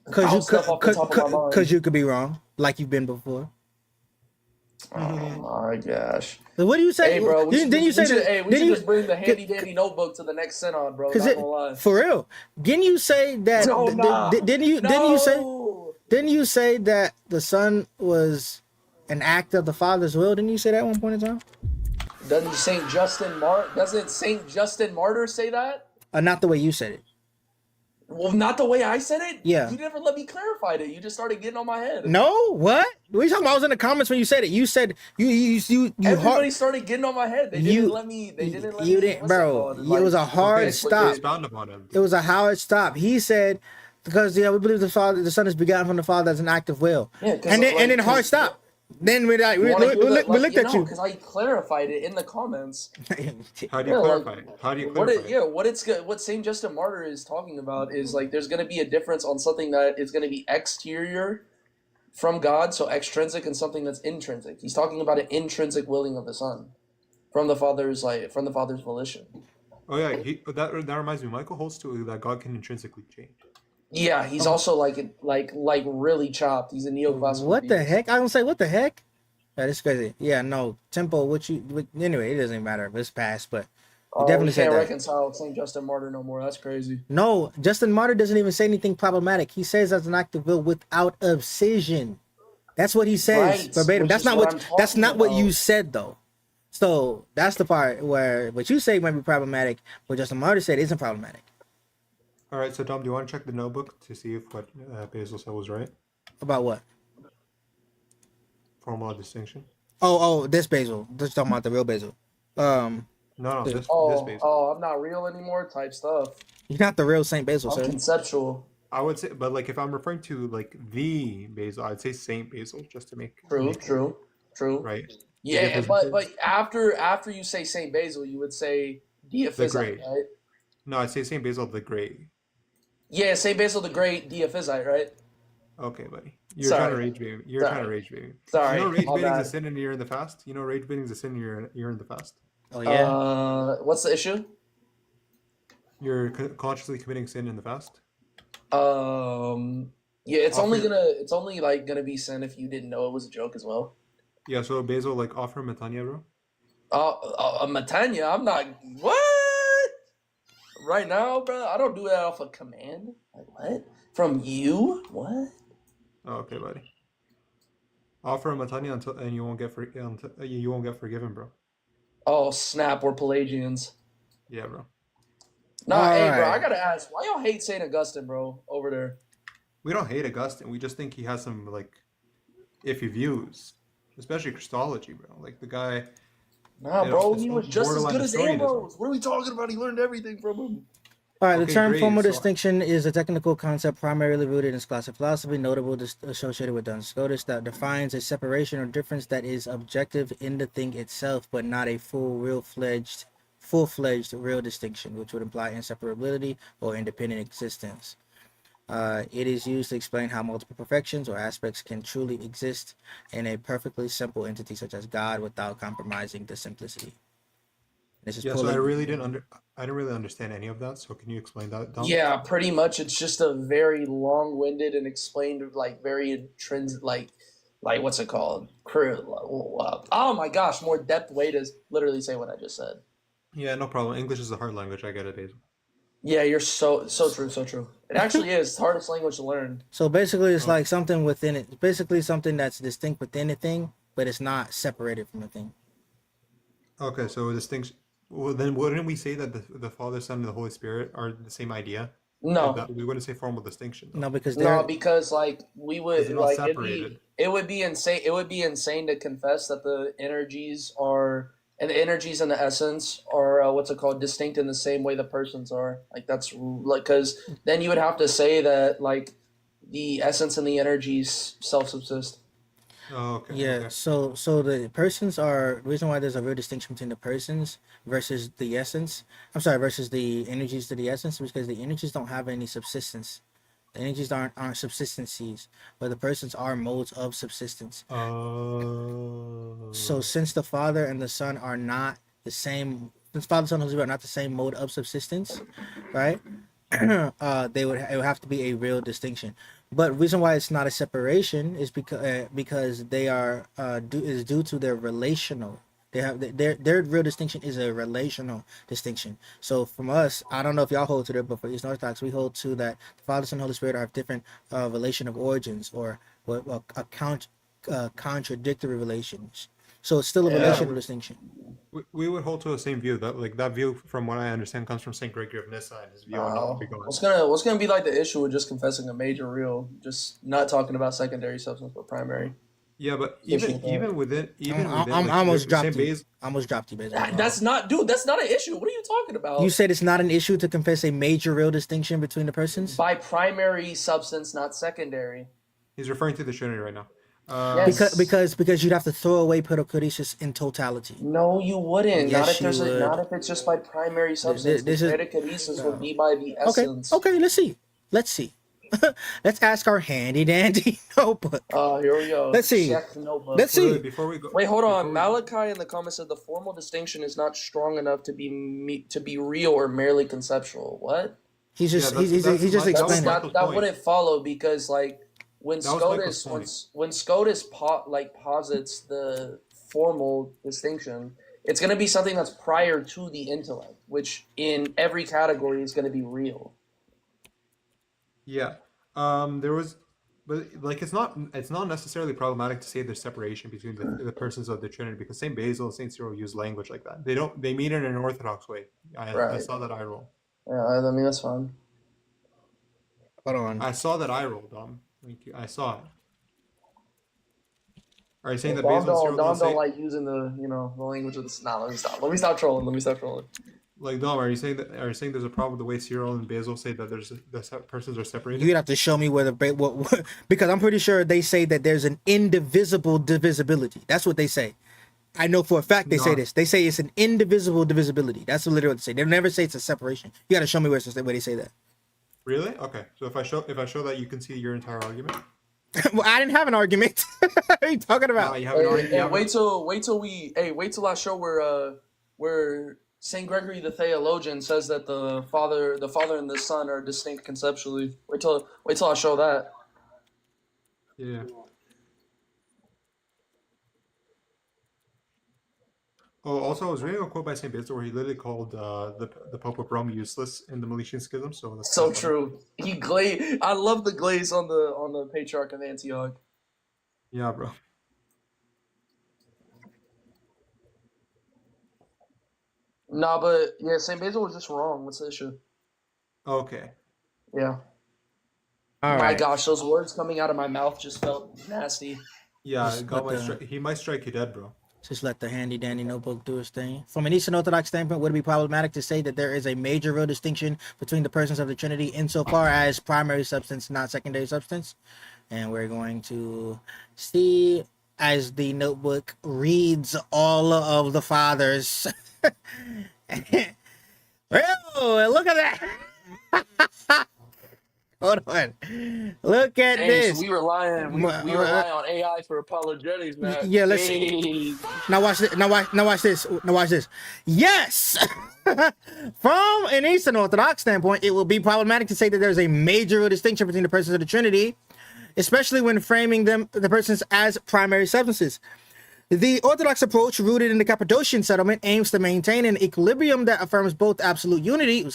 Because you could be wrong, like you've been before. Oh my gosh. So what do you say? Hey, bro, we should just bring the handy dandy notebook to the next synod, bro. Not gonna lie. For real. Didn't you say that? No, nah. Didn't you say that the Son was an act of the Father's will? Didn't you say that at one point in time? Doesn't Saint Justin Martyr say that? Not the way you said it. Well, not the way I said it? Yeah. You never let me clarify it. You just started getting on my head. No? What? What are you talking about? I was in the comments when you said it. You said you everybody started getting on my head. They didn't let me. You didn't, bro. It was a hard stop. It was a hard stop. He said, because we believe the Son is begotten from the Father as an act of will. Yeah, and then hard stop. Then we looked at you because I clarified it in the comments. How do you clarify it? How do you clarify it? What Saint Justin Martyr is talking about is like there's going to be a difference on something that is going to be exterior from God, so extrinsic, and something that's intrinsic. He's talking about an intrinsic willing of the Son from the Father's volition. Oh yeah, that reminds me. Michael holds to that God can intrinsically change. Yeah, he's also like really chopped. He's a neoclassical. What the heck? I don't say what the heck. Yeah, this is crazy. Yeah, no, Temple. Anyway, it doesn't even matter if it's past, but you definitely can't reconcile Saint Justin Martyr no more. That's crazy. No, Justin Martyr doesn't even say anything problematic. He says that's an act of will without obsession. That's what he says verbatim. That's not what you said though. So that's the part where what you say might be problematic, but Justin Martyr said isn't problematic. All right, so Tom, do you want to check the notebook to see if what Basil said was right? About what? Formal distinction. Oh, this Basil. Just talking about the real Basil. No, this Basil. Oh, I'm not real anymore type stuff. You're not the real Saint Basil, sir. Conceptual. I would say, but like if I'm referring to like the Basil, I'd say Saint Basil just to make true. Right. Yeah, but after you say Saint Basil, you would say Deiphysite, right? No, I'd say Saint Basil the Great. Yeah, Saint Basil the Great, Deiphysite, right? Okay, buddy. You're trying to rage bait me. Sorry. You know rage baiting is a sin and you're in the fast? You know rage baiting is a sin and you're in the fast? Oh, yeah. What's the issue? You're consciously committing sin in the fast. Yeah, it's Offer only like gonna be sin if you didn't know it was a joke as well. Yeah, so Basil, like, offer Matanya, bro. Matanya, I'm not what right now, bro. I don't do that off a command. Like what? From you? What? Oh, okay, buddy. Offer Matanya and you won't get you won't get forgiven, bro. Oh snap! We're Pelagians. Yeah, bro. Nah, All hey, bro. I right. gotta ask, why y'all hate Saint Augustine, bro, over there? We don't hate Augustine. We just think he has some like iffy views, especially Christology, bro. Like the guy. Nah, bro. It's He was just as borderline good as Nestorianism. Ambrose. What are we talking about? He learned everything from him. All right, the Okay, term great. formal So- distinction is a technical concept primarily rooted in scholastic philosophy, notable associated with Duns Scotus, that defines a separation or difference that is objective in the thing itself, but not a full-fledged real distinction, which would imply inseparability or independent existence. It is used to explain how multiple perfections or aspects can truly exist in a perfectly simple entity such as God without compromising the simplicity. This is Yeah, so I didn't really understand any of that. So can you explain that, Dom? Yeah, pretty much. It's just a very long-winded and explained, like very intrinsic, like what's it called? Oh my gosh, more depth way to literally say what I just said. Yeah, no problem. English is a hard language. I get it, Basil. Yeah, you're so true, so true. It actually is. It's the hardest language to learn. So basically, it's Oh. like something within it. Basically, something that's distinct within the thing, but it's not separated from the thing. Okay, so a distinction. Well, then wouldn't we say that the Father, Son, and the Holy Spirit are the same idea? No, That we wouldn't say formal distinction. Though. No, because they're no, because like we would They're not like separated. it would be insane. It would be insane to confess that the energies and the essence are what's it called, distinct in the same way the persons are. Like that's like because then you would have to say that like the essence and the energies self-subsist. Oh, okay. yeah. Okay. So the persons are the reason why there's a real distinction between the persons versus the essence. I'm sorry, versus the energies to the essence, because the energies don't have any subsistence. The energies aren't subsistencies, but the persons are modes of subsistence. So since the Father and the Son are not the same, since Father, Son, and Holy Spirit are not the same mode of subsistence, right? It would have to be a real distinction. But the reason why it's not a separation is because they are due to their relational. They have their real distinction is a relational distinction. So from us, I don't know if y'all hold to it, but for Eastern Orthodox, we hold to that the Father, Son, and Holy Spirit have different relation of origins or contradictory relations. So it's still a relational distinction. We would hold to the same view. That view, from what I understand, comes from Saint Gregory of Nyssa and his view on all three gods. What's gonna be like the issue with just confessing a major real, just not talking about secondary substance but primary? Yeah, but Issue even with within I'm like, almost Saint dropped you. Basil- I almost dropped you, Basil. That's not an issue. What are you talking about? You said it's not an issue to confess a major real distinction between the persons? By primary substance, not secondary. He's referring to the Trinity right now. Yes. Because you'd have to throw away perichoresis in totality. No, you wouldn't. Yes, you would. Not if it's just by primary substance. this The is- perichoresis would be by the Okay, essence. okay, let's see. Let's ask our handy dandy notebook. Here we go. Let's see. Check the notebook. Let's Wait, see. before we go. Wait, hold before on. we- Malachi in the comments said the formal distinction is not strong enough to be real or merely conceptual. What? He's just Yeah, he's that's just my- explaining. Michael's That point. wouldn't follow because like when That was Michael's SCOTUS point. when SCOTUS posits the formal distinction, it's going to be something that's prior to the intellect, which in every category is going to be real. Yeah. There was, but like it's not necessarily problematic to say there's separation between the persons of the Trinity because Saint Basil and Saint Cyril use language like that. They mean it in an orthodox way. I Right. saw that eye roll. Yeah, I mean that's fine. Hold on. I saw that eye roll, Dom. Thank you. I saw it. Are you saying that Dom Basil and Cyril don't don't say like using the language of the. Nah, let me stop trolling. like Dom? Are you saying there's a problem with the way Cyril and Basil say that the persons are separated? You'd have to show me where what because I'm pretty sure they say that there's an indivisible divisibility. That's what they say. I know for a fact they say No. this. They say it's an indivisible divisibility. That's literally what they say. They never say it's a separation. You got to show me where they say that. Really? Okay. So if I show that, you can see your entire argument. Well, I didn't have an argument. What are you talking about? You have an argument. Wait till I show where Saint Gregory the theologian says that the Father and the Son are distinct conceptually. Wait till I show that. Yeah. Oh, also, I was reading a quote by Saint Basil where he literally called the Pope of Rome useless in the Meletian Schism. So that's So kinda funny. true. I love the glaze on the Patriarch of Antioch. Yeah, bro. Nah, but yeah, Saint Basil was just wrong. What's the issue? Okay. Yeah. All My right. gosh, those words coming out of my mouth just felt nasty. Yeah, Just God let might the he might strike you dead, bro. just let the handy dandy notebook do its thing. From an Eastern Orthodox standpoint, would it be problematic to say that there is a major real distinction between the persons of the Trinity insofar as primary substance, not secondary substance? And we're going to see as the notebook reads all of the fathers. Oh, look at that. Hold on. Look at Dang, this. so we rely on AI for apologetics, man. Yeah, let's Dang. now watch this. Now watch this. Now watch this. Yes. From an Eastern Orthodox standpoint, it will be problematic to say that there's a major distinction between the persons of the Trinity, especially when framing the persons as primary substances. The Orthodox approach, rooted in the Cappadocian settlement, aims to maintain an equilibrium that affirms both absolute unity,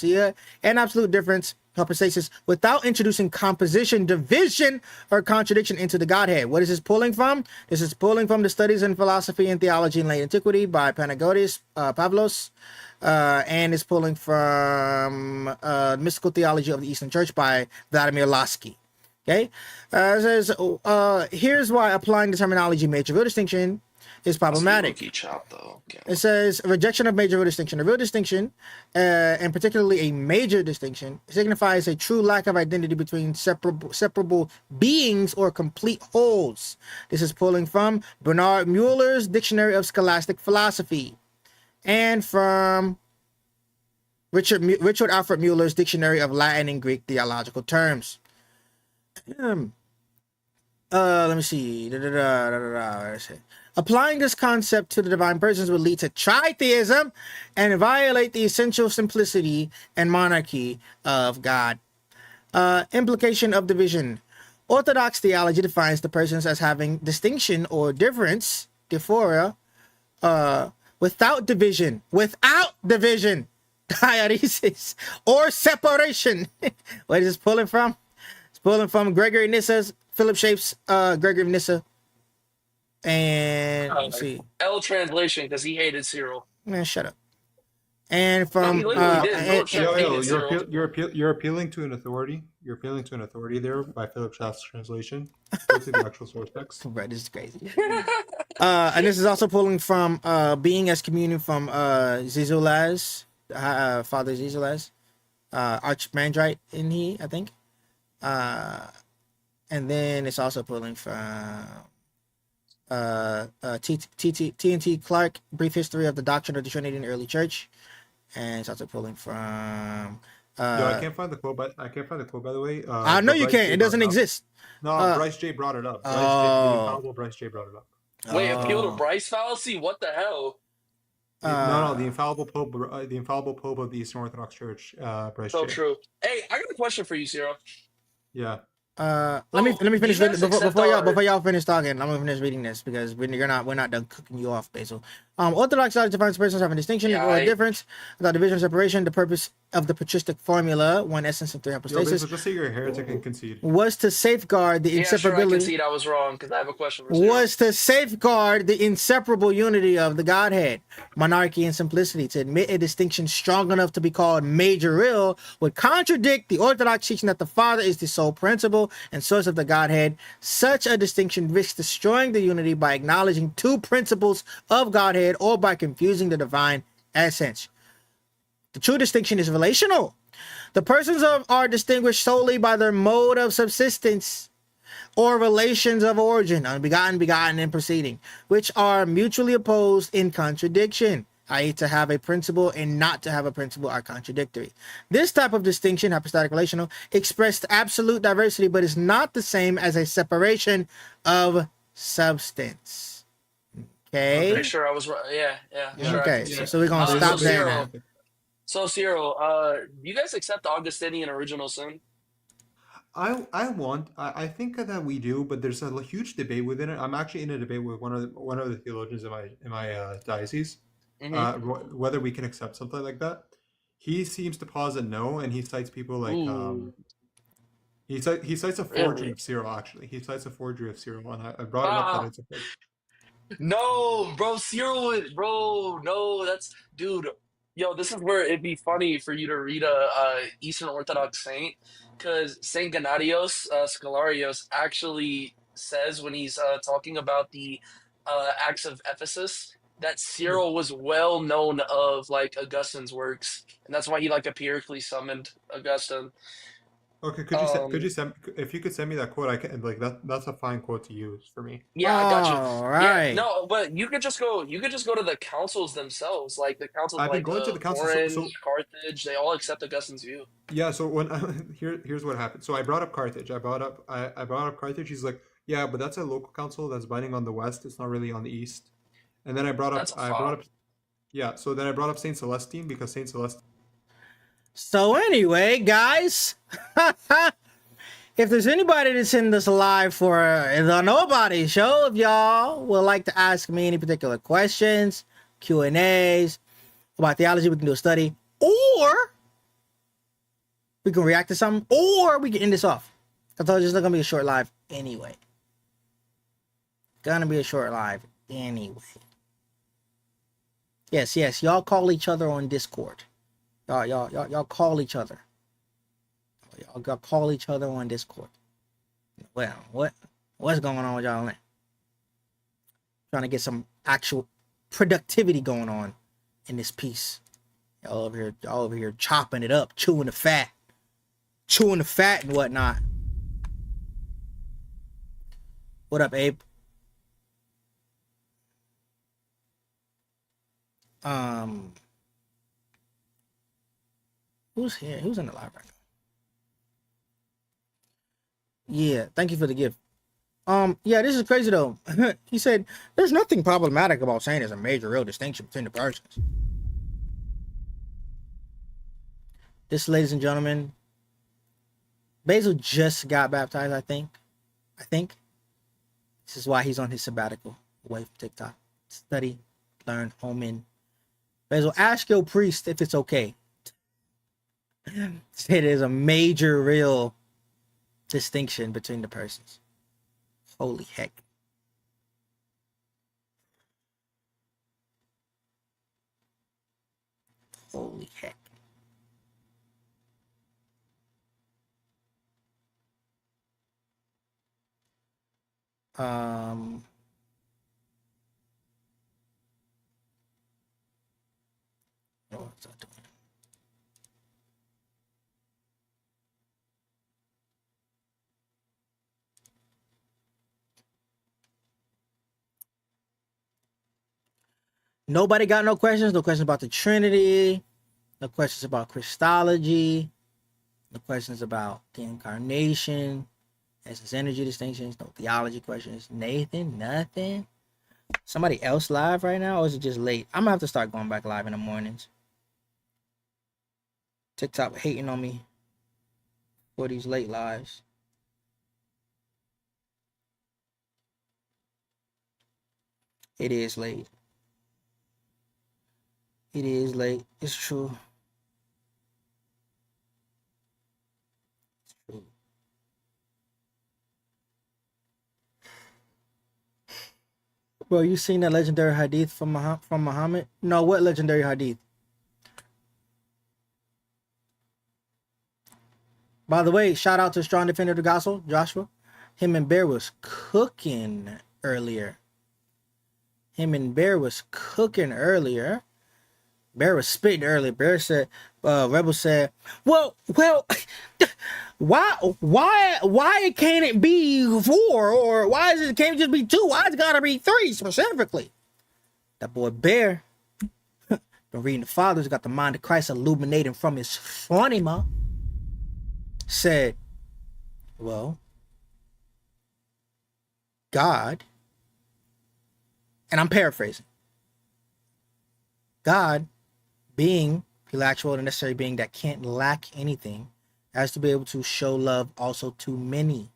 and absolute difference, hypostasis, without introducing composition, division, or contradiction into the Godhead. What is this pulling from? This is pulling from the Studies in Philosophy and Theology in Late Antiquity by Panagiotis Pavlos, and is pulling from Mystical Theology of the Eastern Church by Vladimir Lasky. Okay? It says, here's why applying the terminology major real distinction is problematic. It says rejection of major real distinction. A real distinction, and particularly a major distinction, signifies a true lack of identity between separable beings or complete wholes. This is pulling from Bernard Mueller's Dictionary of Scholastic Philosophy and from Richard Alfred Mueller's Dictionary of Latin and Greek Theological Terms. Let me see. Applying this concept to the divine persons would lead to tritheism and violate the essential simplicity and monarchy of God. Implication of division. Orthodox theology defines the persons as having distinction or difference, dysphoria, without division, diaresis, or separation. Where is this pulling from? It's pulling from Gregory Nyssa's, Philip Schaeff's Gregory of Nyssa. And let's see. L translation because he hated Cyril. Man, shut up. And from he literally did. Philip Schaff hated Cyril. You're appealing to an authority. You're appealing to an authority there by Philip Schaff's translation. Go to the actual source text. Right, this is crazy. And this is also pulling from Being as Communion from Zizulaz, Father Zizulaz, Archimandrite in he, I think. And then it's also pulling from T.N.T. Clark, Brief History of the Doctrine of the Trinity in the Early Church, and it's also pulling from. I can't find the quote, by the way. I know you can't. It doesn't exist. No, Bryce J brought it up. The infallible Bryce J brought it up. Wait, appeal to Bryce fallacy? What the hell? No, the infallible pope of the Eastern Orthodox Church, Bryce J. So true. Hey, I got a question for you, Cyril. Yeah. Let me finish before y'all finish talking. I'm gonna finish reading this because we're not done cooking you off, Basil. Orthodox theology defines persons having distinction or difference without division or separation. The purpose of the patristic formula, one essence and three hypostasis, Basil, just say you're a heretic and concede. Was to safeguard the inseparability. Sure, I concede I was wrong because I have a question for Cyril. Was to safeguard the inseparable unity of the Godhead, monarchy, and simplicity. To admit a distinction strong enough to be called major real would contradict the Orthodox teaching that the Father is the sole principle and source of the Godhead. Such a distinction risks destroying the unity by acknowledging two principles of Godhead or by confusing the divine essence. The true distinction is relational. The persons are distinguished solely by their mode of subsistence or relations of origin, unbegotten, begotten, and proceeding, which are mutually opposed in contradiction, i.e. to have a principle and not to have a principle are contradictory. This type of distinction, hypostatic relational, expressed absolute diversity, but is not the same as a separation of substance. I'm Okay. pretty sure I was right. Yeah. Yeah, Sure, I Okay. can So, see. so we're gonna There's stop So there there's now. Cyril, so Cyril, do you guys accept Augustinian original sin? I think that we do, but there's a huge debate within it. I'm actually in a debate with one of the theologians in my diocese, Mm-hmm. whether we can accept something like that. He seems to posit no, and he cites people like Ooh, he cites a forgery really? of Cyril. Actually, he cites a forgery of Cyril, and I brought it up that Ah, it's a forgery. no, bro, Cyril, bro, no, that's dude. Yo, this is where it'd be funny for you to read a Eastern Orthodox saint, because Saint Gennadios Scholarios actually says when he's talking about the Acts of Ephesus that Yeah. Cyril was well known of like Augustine's works, and that's why he like empirically summoned Augustine. Okay, could Um, you send if you could send me that quote? I can like that's a fine quote to use for me. Yeah, I got you. All Yeah, right. no, but you could just go to the councils themselves, like the councils I've been like going to the council. Orange, Carthage, they all accept Augustine's view. Yeah, so when here's what happened. So I brought up Carthage. I brought up Carthage. He's like, yeah, but that's a local council that's binding on the west. It's not really on the east. And then That's a I brought foul. up yeah. So then I brought up Saint Celestine because Saint Celestine. So anyway, guys, if there's anybody that's in this live for the Nobody Show, if y'all would like to ask me any particular questions, Q&As about theology, we can do a study, or we can react to something, or we can end this off. I told you it's not gonna be a short live anyway. Gonna be a short live anyway. Yes, y'all call each other on Discord. Y'all call each other. Y'all call each other on Discord. Well, what's going on with y'all now? Trying to get some actual productivity going on in this piece. Y'all over here chopping it up, chewing the fat and whatnot. What up, Abe? Who's here? Who's in the live right now? Yeah, thank you for the gift. Yeah, this is crazy though. He said there's nothing problematic about saying there's a major real distinction between the persons. This, ladies and gentlemen, Basil just got baptized, I think. This is why he's on his sabbatical away from TikTok. Study, learn, home in. Basil, ask your priest if it's okay. Say there's a major real distinction between the persons. Holy heck. Holy heck. What's that doing? Nobody got no questions? No questions about the Trinity? No questions about Christology? No questions about the incarnation? Essence energy distinctions? No theology questions? Nathan? Nothing? Somebody else live right now? Or is it just late? I'm gonna have to start going back live in the mornings. TikTok hating on me for these late lives. It is late. It is late. It's true. It's true. Bro, you seen that legendary hadith from Muhammad? No, what legendary hadith? By the way, shout out to Strong Defender of the Gospel, Joshua. Him and Bear was cooking earlier. Bear was spitting earlier. Bear said, Rebel said, well, why can't it be 4? Or can't it just be 2? Why it's gotta be 3 specifically? That boy Bear, been reading the Fathers, got the mind of Christ illuminating from his phronema, said, well, God and I'm paraphrasing, God, being the actual and necessary being that can't lack anything, has to be able to show love also to many,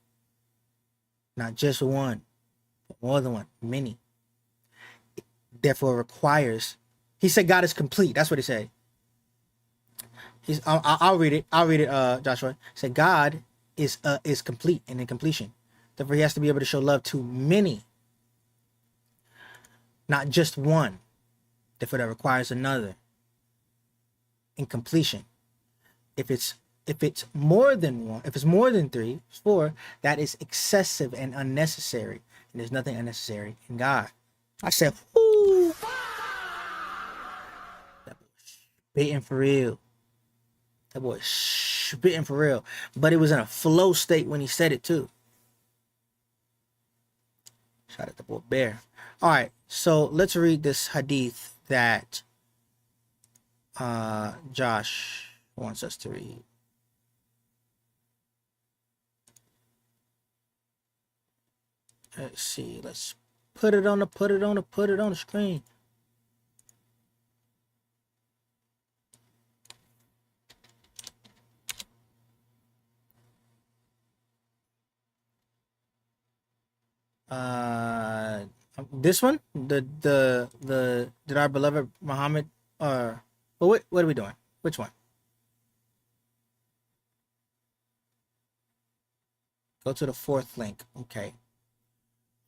not just one, but more than one, many. Therefore, requires. He said God is complete. That's what he said. I'll read it. I'll read it. Joshua he said God is complete and in completion. Therefore, he has to be able to show love to many, not just one. Therefore, that requires another. In completion, if it's more than one, if it's more than 3, 4, that is excessive and unnecessary. And there's nothing unnecessary in God. I said, whoo, that boy spitting for real. That boy spitting for real. But it was in a flow state when he said it too. Shout out to boy Bear. All right, so let's read this hadith that Josh wants us to read. Let's see. Let's put it on the screen. This one, the did our beloved Muhammad what are we doing? Which one? Go to the 4th link. Okay.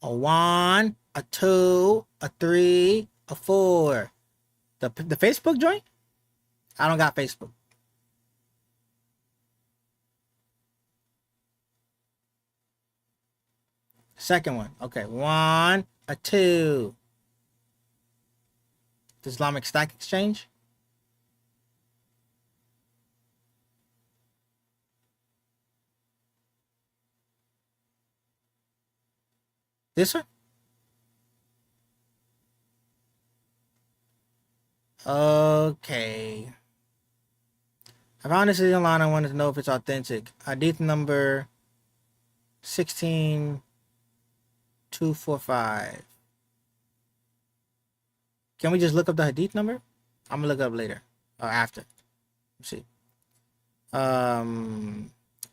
A 1, a 2, a 3, a 4. The Facebook joint? I don't got Facebook. Second one. Okay. 1, a 2. The Islamic Stack Exchange. This one? Okay. I found this online. I wanted to know if it's authentic. Hadith number 16245. Can we just look up the hadith number? I'm gonna look it up later or after. Let's see. I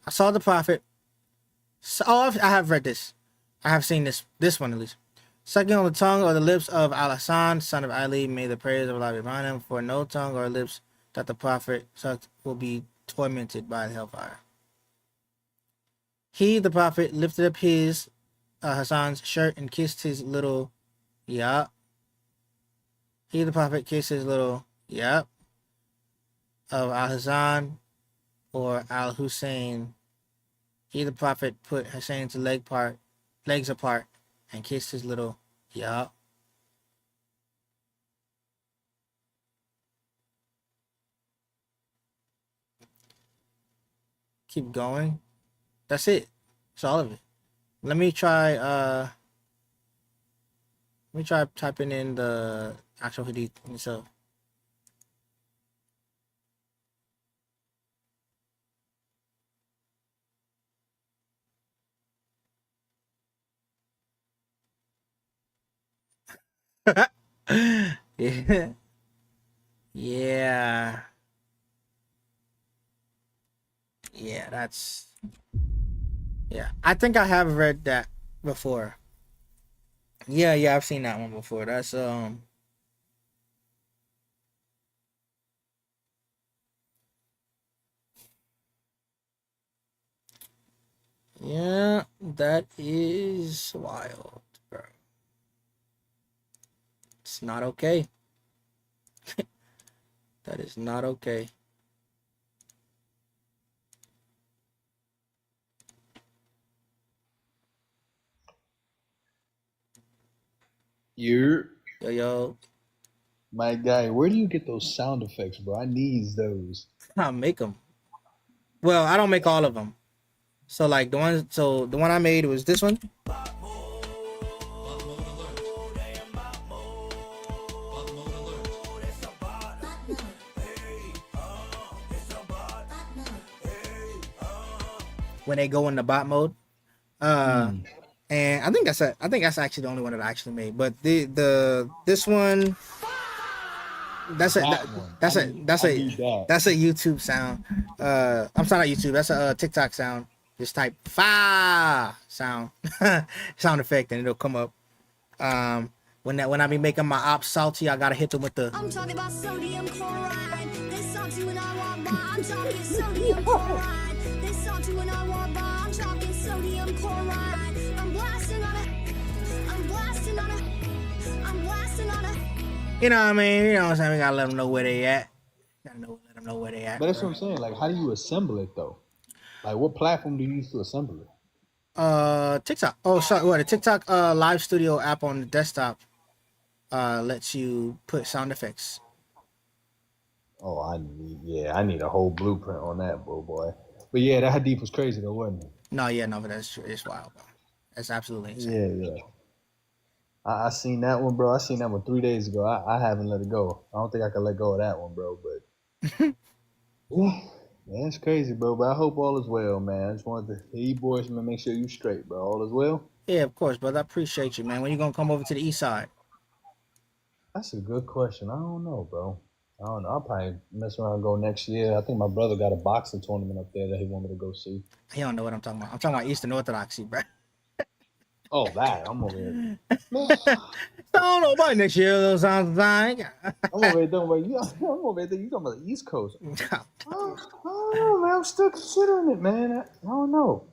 saw the Prophet. I have read this. I have seen this one at least. Sucking on the tongue or the lips of Al-Hassan, son of Ali, may the prayers of Allah be upon him, for no tongue or lips that the Prophet sucked will be tormented by the hellfire. He, the Prophet, lifted up his Hassan's shirt and kissed his little He, the Prophet, kissed his little of Al-Hassan or Al-Hussein. He, the Prophet, put Hussein's legs apart and kissed his little Keep going. That's it. That's all of it. Let me try typing in the actual hadith itself. Yeah. Yeah. Yeah, that's... Yeah, I think I have read that before. Yeah, I've seen that one before. That's yeah, that is wild, bro. It's not okay. That is not okay. Yo. My guy, where do you get those sound effects, bro? I need those. I make them. Well, I don't make all of them. So like the one I made was this one. When they go in the bot mode. And I think that's actually the only one that I actually made. But this one, that's a That one. that's I a need, that's I a need that. that's a YouTube sound. I'm sorry, not YouTube. That's a TikTok sound. Just type "fa" sound sound effect, and it'll come up. When I be making my ops salty, I gotta hit them with the. I'm talking about sodium chloride. They salty when I walk by. I'm talking sodium chloride. They salty when I walk by. I'm talking sodium chloride. I'm blasting on it. I'm blasting on it. I'm blasting on it. You know what I mean? You know what I'm saying? We gotta let them know where they at. Let them know where they at. But that's what I'm saying. Like, how do you assemble it though? Like, what platform do you use to assemble it? TikTok. Oh, sorry. What, the TikTok live studio app on the desktop lets you put sound effects. Oh, I need a whole blueprint on that, boy. But yeah, that Hadith was crazy though, wasn't it? No, but that's true. It's wild, bro. That's absolutely insane. Yeah. I seen that one, bro. I seen that one 3 days ago. I haven't let it go. I don't think I can let go of that one, bro. But yeah, it's crazy, bro. But I hope all is well, man. I just wanted to hear you boys, man. Make sure you straight, bro. All is well. Yeah, of course, brother. I appreciate you, man. When you gonna come over to the east side? That's a good question. I don't know, bro. I don't know. I'll probably mess around and go next year. I think my brother got a boxing tournament up there that he want me to go see. He don't know what I'm talking about. I'm talking about Eastern Orthodoxy, bro. Oh, that. I'm over here. I don't know about next year. Those sounds like. I'm over here thinking about you. I'm over here thinking you talking about the East Coast. I don't know, man. I'm still considering it, man. I don't know.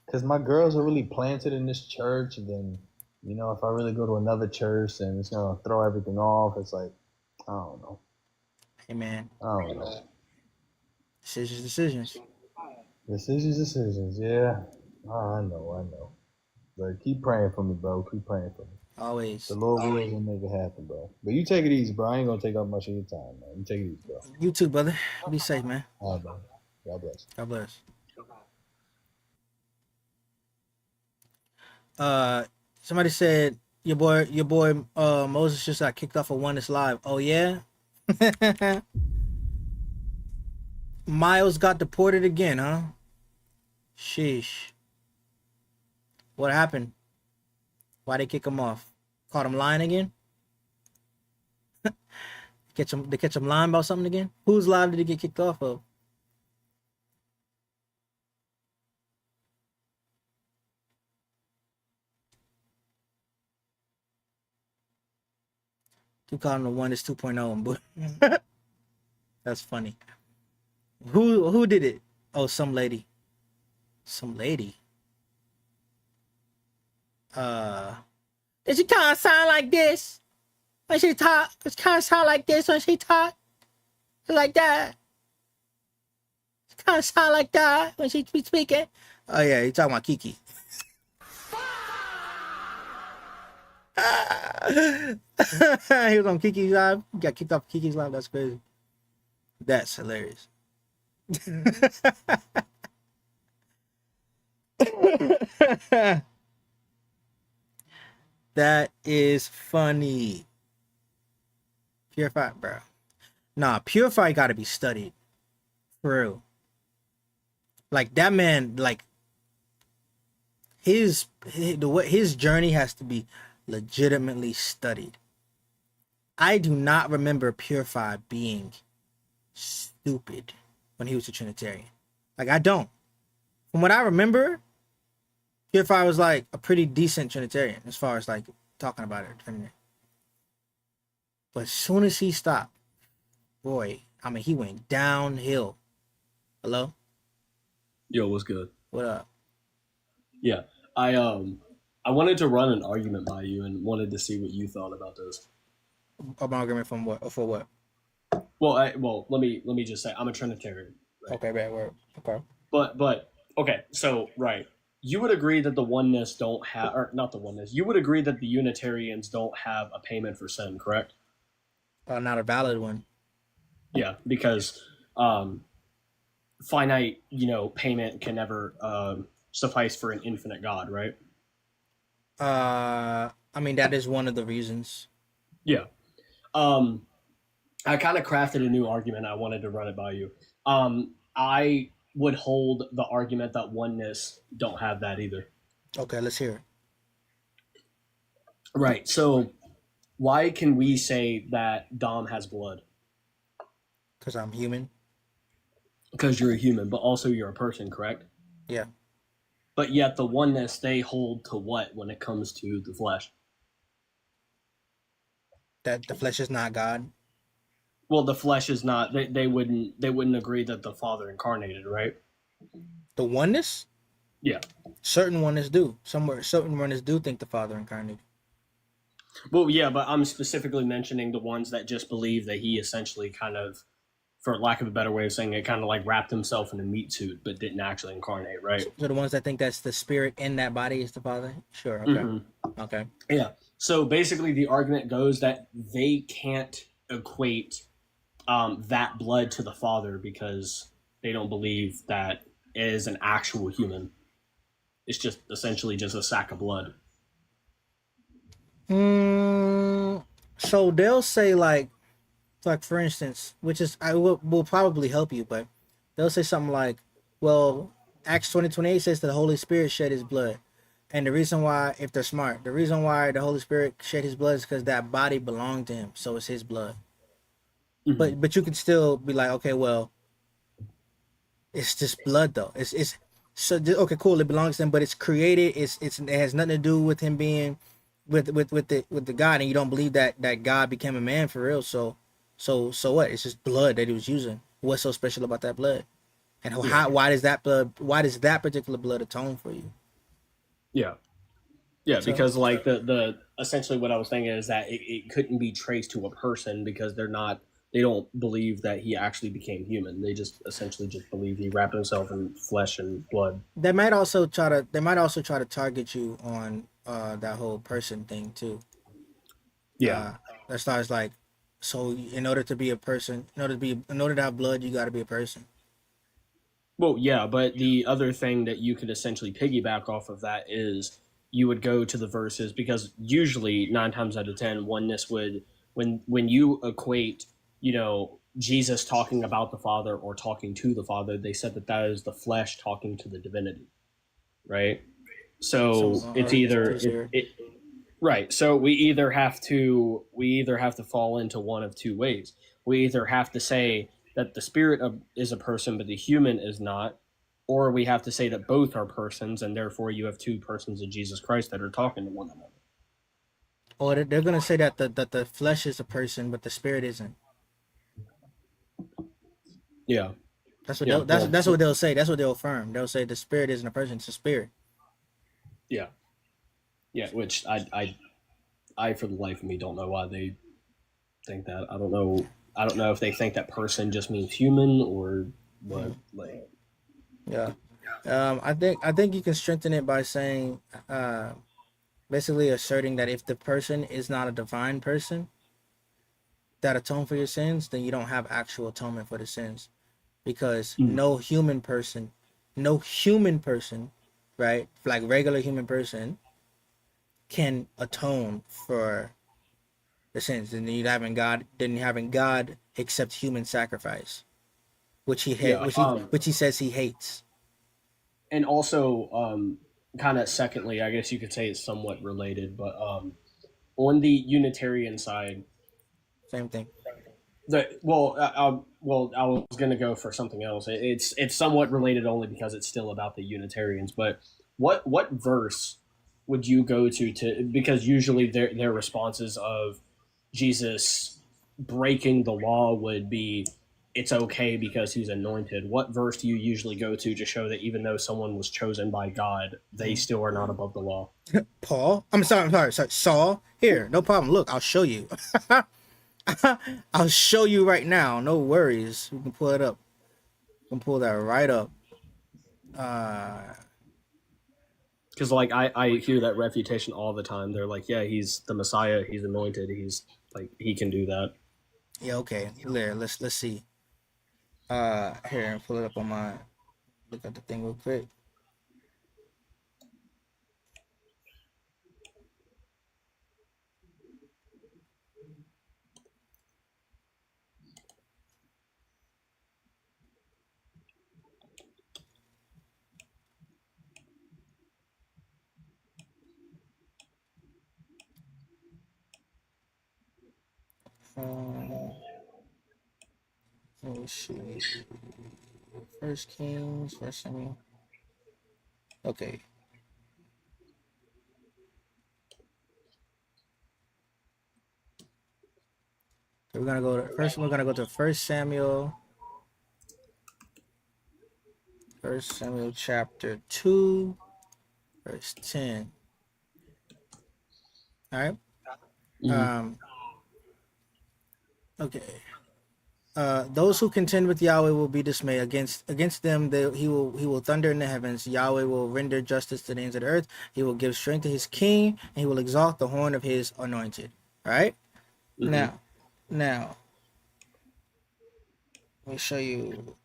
Because my girls are really planted in this church. And then, you know, if I really go to another church and it's going to throw everything off, it's like, I don't know. Hey, man. I don't know. Decisions. Decisions, yeah. I know. But keep praying for me, bro. Keep praying for me. Always. The Lord will make it happen, bro. But you take it easy, bro. I ain't going to take up much of your time, man. You take it easy, bro. You too, brother. Be safe, man. All right, bro. God bless. God bless. Somebody said your boy Moses just got kicked off of Oneness Live. Oh yeah. Miles got deported again, huh? Sheesh. What happened? Why they kick him off? Caught him lying again? Catch him lying about something again? Whose live did he get kicked off of? You call him the one that's 2.0, but that's funny. Who did it? Oh, some lady. Did she kind of sound like this when she talk? It kind of sound like this when she talk, like that. It kind of sound like that when she be speaking. Oh yeah, you talking about Kiki? He was on Kiki's live. He got kicked off Kiki's live. That's crazy. That's hilarious. That is funny. Purify, bro. Nah, Purify got to be studied. For real. Like that man, like his journey has to be legitimately studied. I do not remember Purify being stupid when he was a Trinitarian. Like I don't. From what I remember, Purify was like a pretty decent Trinitarian as far as like talking about it. But as soon as he stopped, boy, I mean, he went downhill. Hello? Yo, what's good? What up? Yeah, I wanted to run an argument by you and wanted to see what you thought about this. An argument from what? For what? Well, let me just say I'm a Trinitarian. Right? Okay, bad word. Okay. But okay, so right, you would agree that the oneness don't have, or not the oneness. You would agree that the Unitarians don't have a payment for sin, correct? Not a valid one. Yeah, because finite, payment can never suffice for an infinite God, right? I mean, that is one of the reasons. Yeah. I kind of crafted a new argument. I wanted to run it by you. I would hold the argument that oneness don't have that either. Okay, let's hear it. Right. So why can we say that Dom has blood? Because I'm human. Because you're a human, but also you're a person, correct? Yeah. But yet the oneness they hold to what when it comes to the flesh? That the flesh is not God. Well, the flesh is not. They wouldn't agree that the Father incarnated, right? The oneness? Yeah. Certain oneness do. Certain oneness do think the Father incarnated. Well, yeah, but I'm specifically mentioning the ones that just believe that he essentially kind of, for lack of a better way of saying it, kind of like wrapped himself in a meat suit, but didn't actually incarnate, right? So the ones that think that's the spirit in that body is the Father? Sure, okay. Mm-hmm. Okay. Yeah. So basically the argument goes that they can't equate that blood to the Father because they don't believe that it is an actual human. It's just essentially just a sack of blood. So they'll say like for instance, which is I will probably help you, but they'll say something like, well, Acts 20:28 says that the Holy Spirit shed his blood. And the reason why, if they're smart, the reason why the Holy Spirit shed his blood is because that body belonged to him, so it's his blood. Mm-hmm. But you can still be like, okay, well, it's just blood though. It's so okay, cool. It belongs to him, but it's created. It has nothing to do with him being with the God, and you don't believe that God became a man for real. So what? It's just blood that he was using. What's so special about that blood? And why does that blood? Why does that particular blood atone for you? Yeah. Yeah, So, because like the essentially what I was thinking is that it couldn't be traced to a person because they don't believe that he actually became human. They just essentially just believe he wrapped himself in flesh and blood. they might also try to target you on that whole person thing too. Yeah. As far as like, so in order to be a person, in order to have blood, you got to be a person. Well, yeah, but the other thing that you could essentially piggyback off of that is you would go to the verses because usually 9 times out of 10, oneness would when you equate, Jesus talking about the Father or talking to the Father, they said that is the flesh talking to the divinity, right? So it's either right. So we either have to fall into one of two ways. We either have to say that the spirit is a person, but the human is not, or we have to say that both are persons, and therefore you have two persons of Jesus Christ that are talking to one another. Or they're gonna say that the flesh is a person, but the spirit isn't. Yeah, that's what that's what they'll say. That's what they'll affirm. They'll say the spirit isn't a person; it's a spirit. Yeah, yeah. Which I for the life of me don't know why they think that. I don't know. I don't know if they think that person just means human or what. Like, yeah. I think you can strengthen it by saying, basically asserting that if the person is not a divine person that atone for your sins, then you don't have actual atonement for the sins, because no human person, right, like regular human person, can atone for the sins. And you having God accept human sacrifice, which he says he hates. And also, kind of secondly, I guess you could say it's somewhat related, but on the Unitarian side, same thing. I was going to go for something else. It's somewhat related only because it's still about the Unitarians. But what verse would you go to because usually their responses of Jesus breaking the law would be it's okay because he's anointed. What verse do you usually go to show that even though someone was chosen by God, they still are not above the law? Paul, I'm sorry, Saul. Here, no problem. Look, I'll show you. I'll show you right now. No worries. We can pull it up. We can pull that right up. Because like I hear that refutation all the time. They're like, yeah, he's the Messiah. He's anointed. He's like he can do that. Yeah. Okay. There. Let's see. Here, pull it up on my. Look at the thing real quick. Let me see. First Kings, First Samuel. Okay. So we're gonna go to first. We're gonna go to First Samuel. First Samuel chapter 2, verse 10. All right. Okay. Those who contend with Yahweh will be dismayed. Against them, he will thunder in the heavens. Yahweh will render justice to the ends of the earth. He will give strength to his king, and he will exalt the horn of his anointed. All right. Now, let me show you.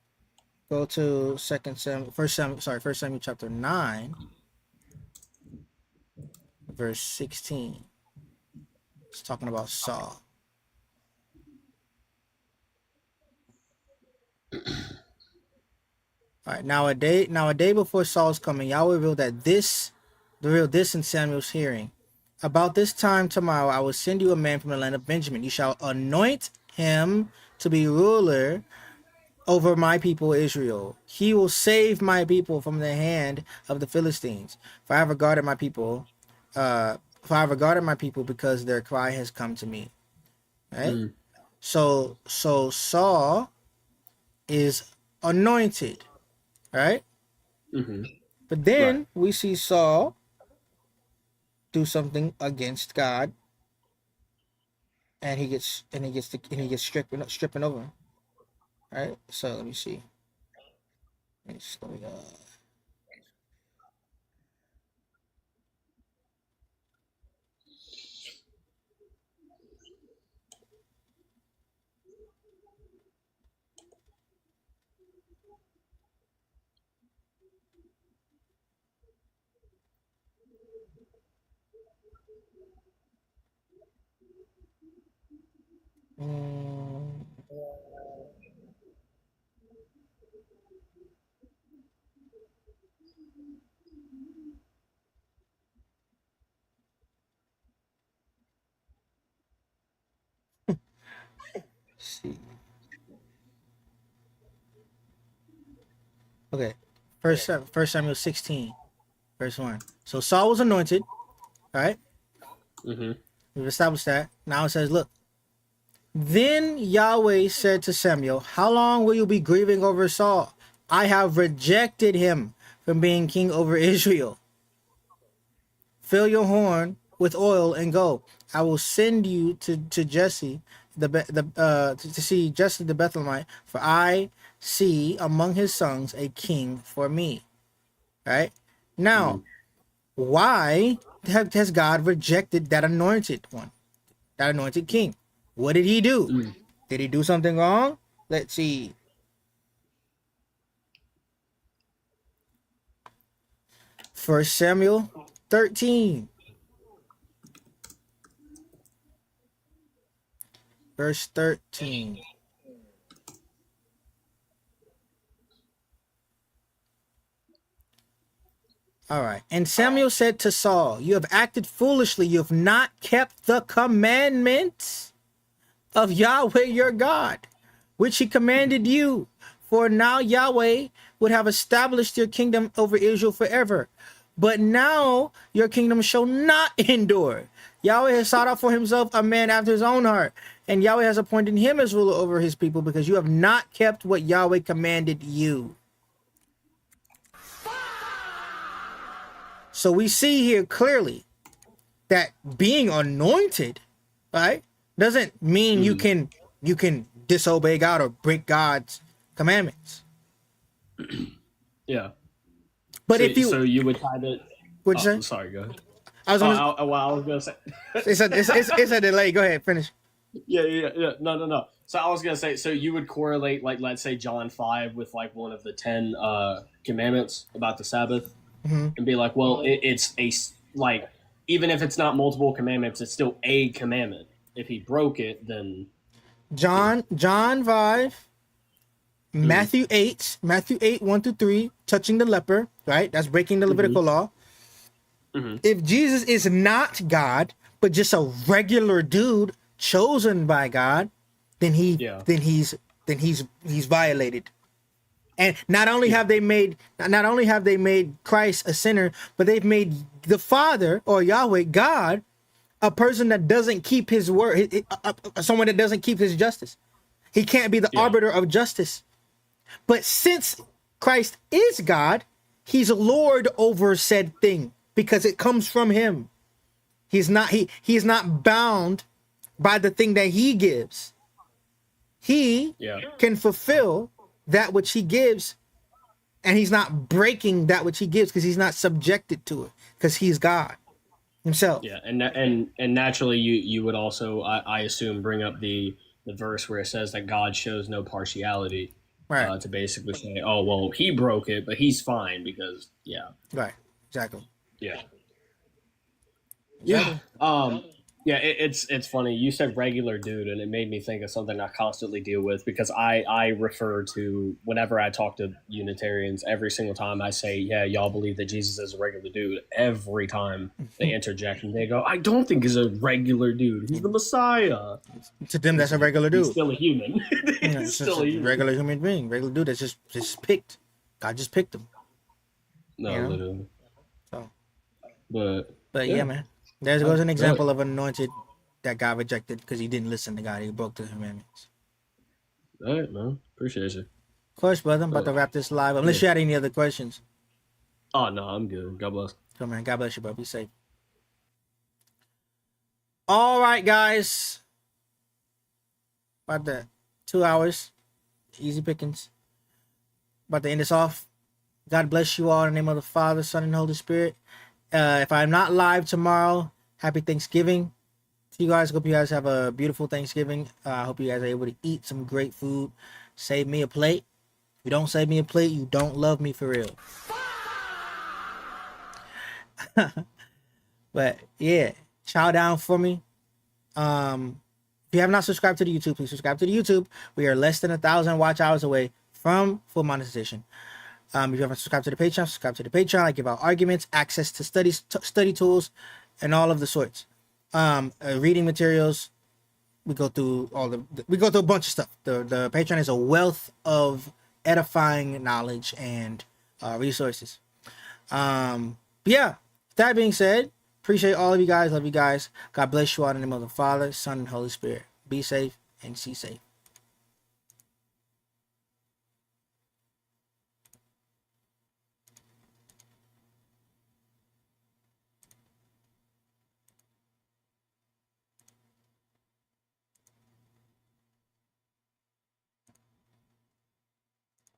Go to First Samuel chapter 9, verse 16. It's talking about Saul. All right, now a day before Saul's coming, Yahweh revealed this in Samuel's hearing. About this time tomorrow, I will send you a man from the land of Benjamin. You shall anoint him to be ruler over my people Israel. He will save my people from the hand of the Philistines. For I have regarded my people, because their cry has come to me. Right? So Saul is anointed. Right? But then we see Saul do something against God, and he gets stripping over him. Right? So let me see. See. Okay. First Samuel 16, verse 1. So Saul was anointed, right? We've established that. Now it says, look. Then Yahweh said to Samuel, how long will you be grieving over Saul? I have rejected him from being king over Israel. Fill your horn with oil and go. I will send you to Jesse, to see Jesse the Bethlehemite, for I see among his sons a king for me. Right? Now, why has God rejected that anointed one, that anointed king? What did he do? Did he do something wrong? Let's see. First Samuel 13. Verse 13. All right. And Samuel said to Saul, you have acted foolishly. You have not kept the commandments of Yahweh your God, which he commanded you. For now Yahweh would have established your kingdom over Israel forever. But now your kingdom shall not endure. Yahweh has sought out for himself a man after his own heart, and Yahweh has appointed him as ruler over his people, because you have not kept what Yahweh commanded you. So we see here clearly that being anointed, right, doesn't mean you can disobey God or break God's commandments. Yeah. But so you would tie that. What'd you say? Sorry, go ahead. I was gonna say. it's a delay. Go ahead, finish. Yeah. No. So I was gonna say, so you would correlate, like, let's say John 5 with like one of the 10 commandments about the Sabbath, and be like, well, it's a, like, even if it's not multiple commandments, it's still a commandment. If he broke it, then John 5, Matthew 8, 1-3, touching the leper, right? That's breaking the Levitical law. If Jesus is not God, but just a regular dude, chosen by God, then he's violated. And not only have they made Christ a sinner, but they've made the Father, or Yahweh, God, a person that doesn't keep his word, someone that doesn't keep his justice. He can't be the arbiter of justice. But since Christ is God, he's Lord over said thing because it comes from him. He's not bound by the thing that he gives. He can fulfill that which he gives, and he's not breaking that which he gives because he's not subjected to it because he's God himself. Yeah, and naturally you would also, I assume, bring up the verse where it says that God shows no partiality, right? To basically say, oh well, he broke it, but he's fine because right, exactly. Yeah. It's funny. You said regular dude, and it made me think of something I constantly deal with because I refer to, whenever I talk to Unitarians, every single time I say, yeah, y'all believe that Jesus is a regular dude. Every time they interject and they go, I don't think he's a regular dude. He's the Messiah. To them, that's a regular dude. He's still a human. He's still a regular human being, regular dude that's just picked. God just picked him. No, you know? Literally. So, but yeah, man. There goes an example of an anointed that God rejected because he didn't listen to God. He broke the commandments. All right, man. Appreciate you. Of course, brother. I'm about to wrap this live. Unless you had any other questions. Oh, no, I'm good. God bless. Come on, God bless you, bro. Be safe. All right, guys. About the 2 hours. Easy pickings. About to end this off. God bless you all in the name of the Father, Son, and Holy Spirit. If I'm not live tomorrow, happy Thanksgiving to you guys. Hope you guys have a beautiful Thanksgiving. I hope you guys are able to eat some great food. Save me a plate. If you don't save me a plate, you don't love me for real. But yeah, chow down for me. If you have not subscribed to the YouTube, please subscribe to the YouTube. We are less than 1,000 watch hours away from full monetization. If you haven't subscribed to the Patreon, subscribe to the Patreon. I give out arguments, access to study tools, and all of the sorts. Reading materials. We go through a bunch of stuff. The Patreon is a wealth of edifying knowledge and resources. Yeah. That being said, appreciate all of you guys. Love you guys. God bless you all in the name of the Father, Son, and Holy Spirit. Be safe and see safe.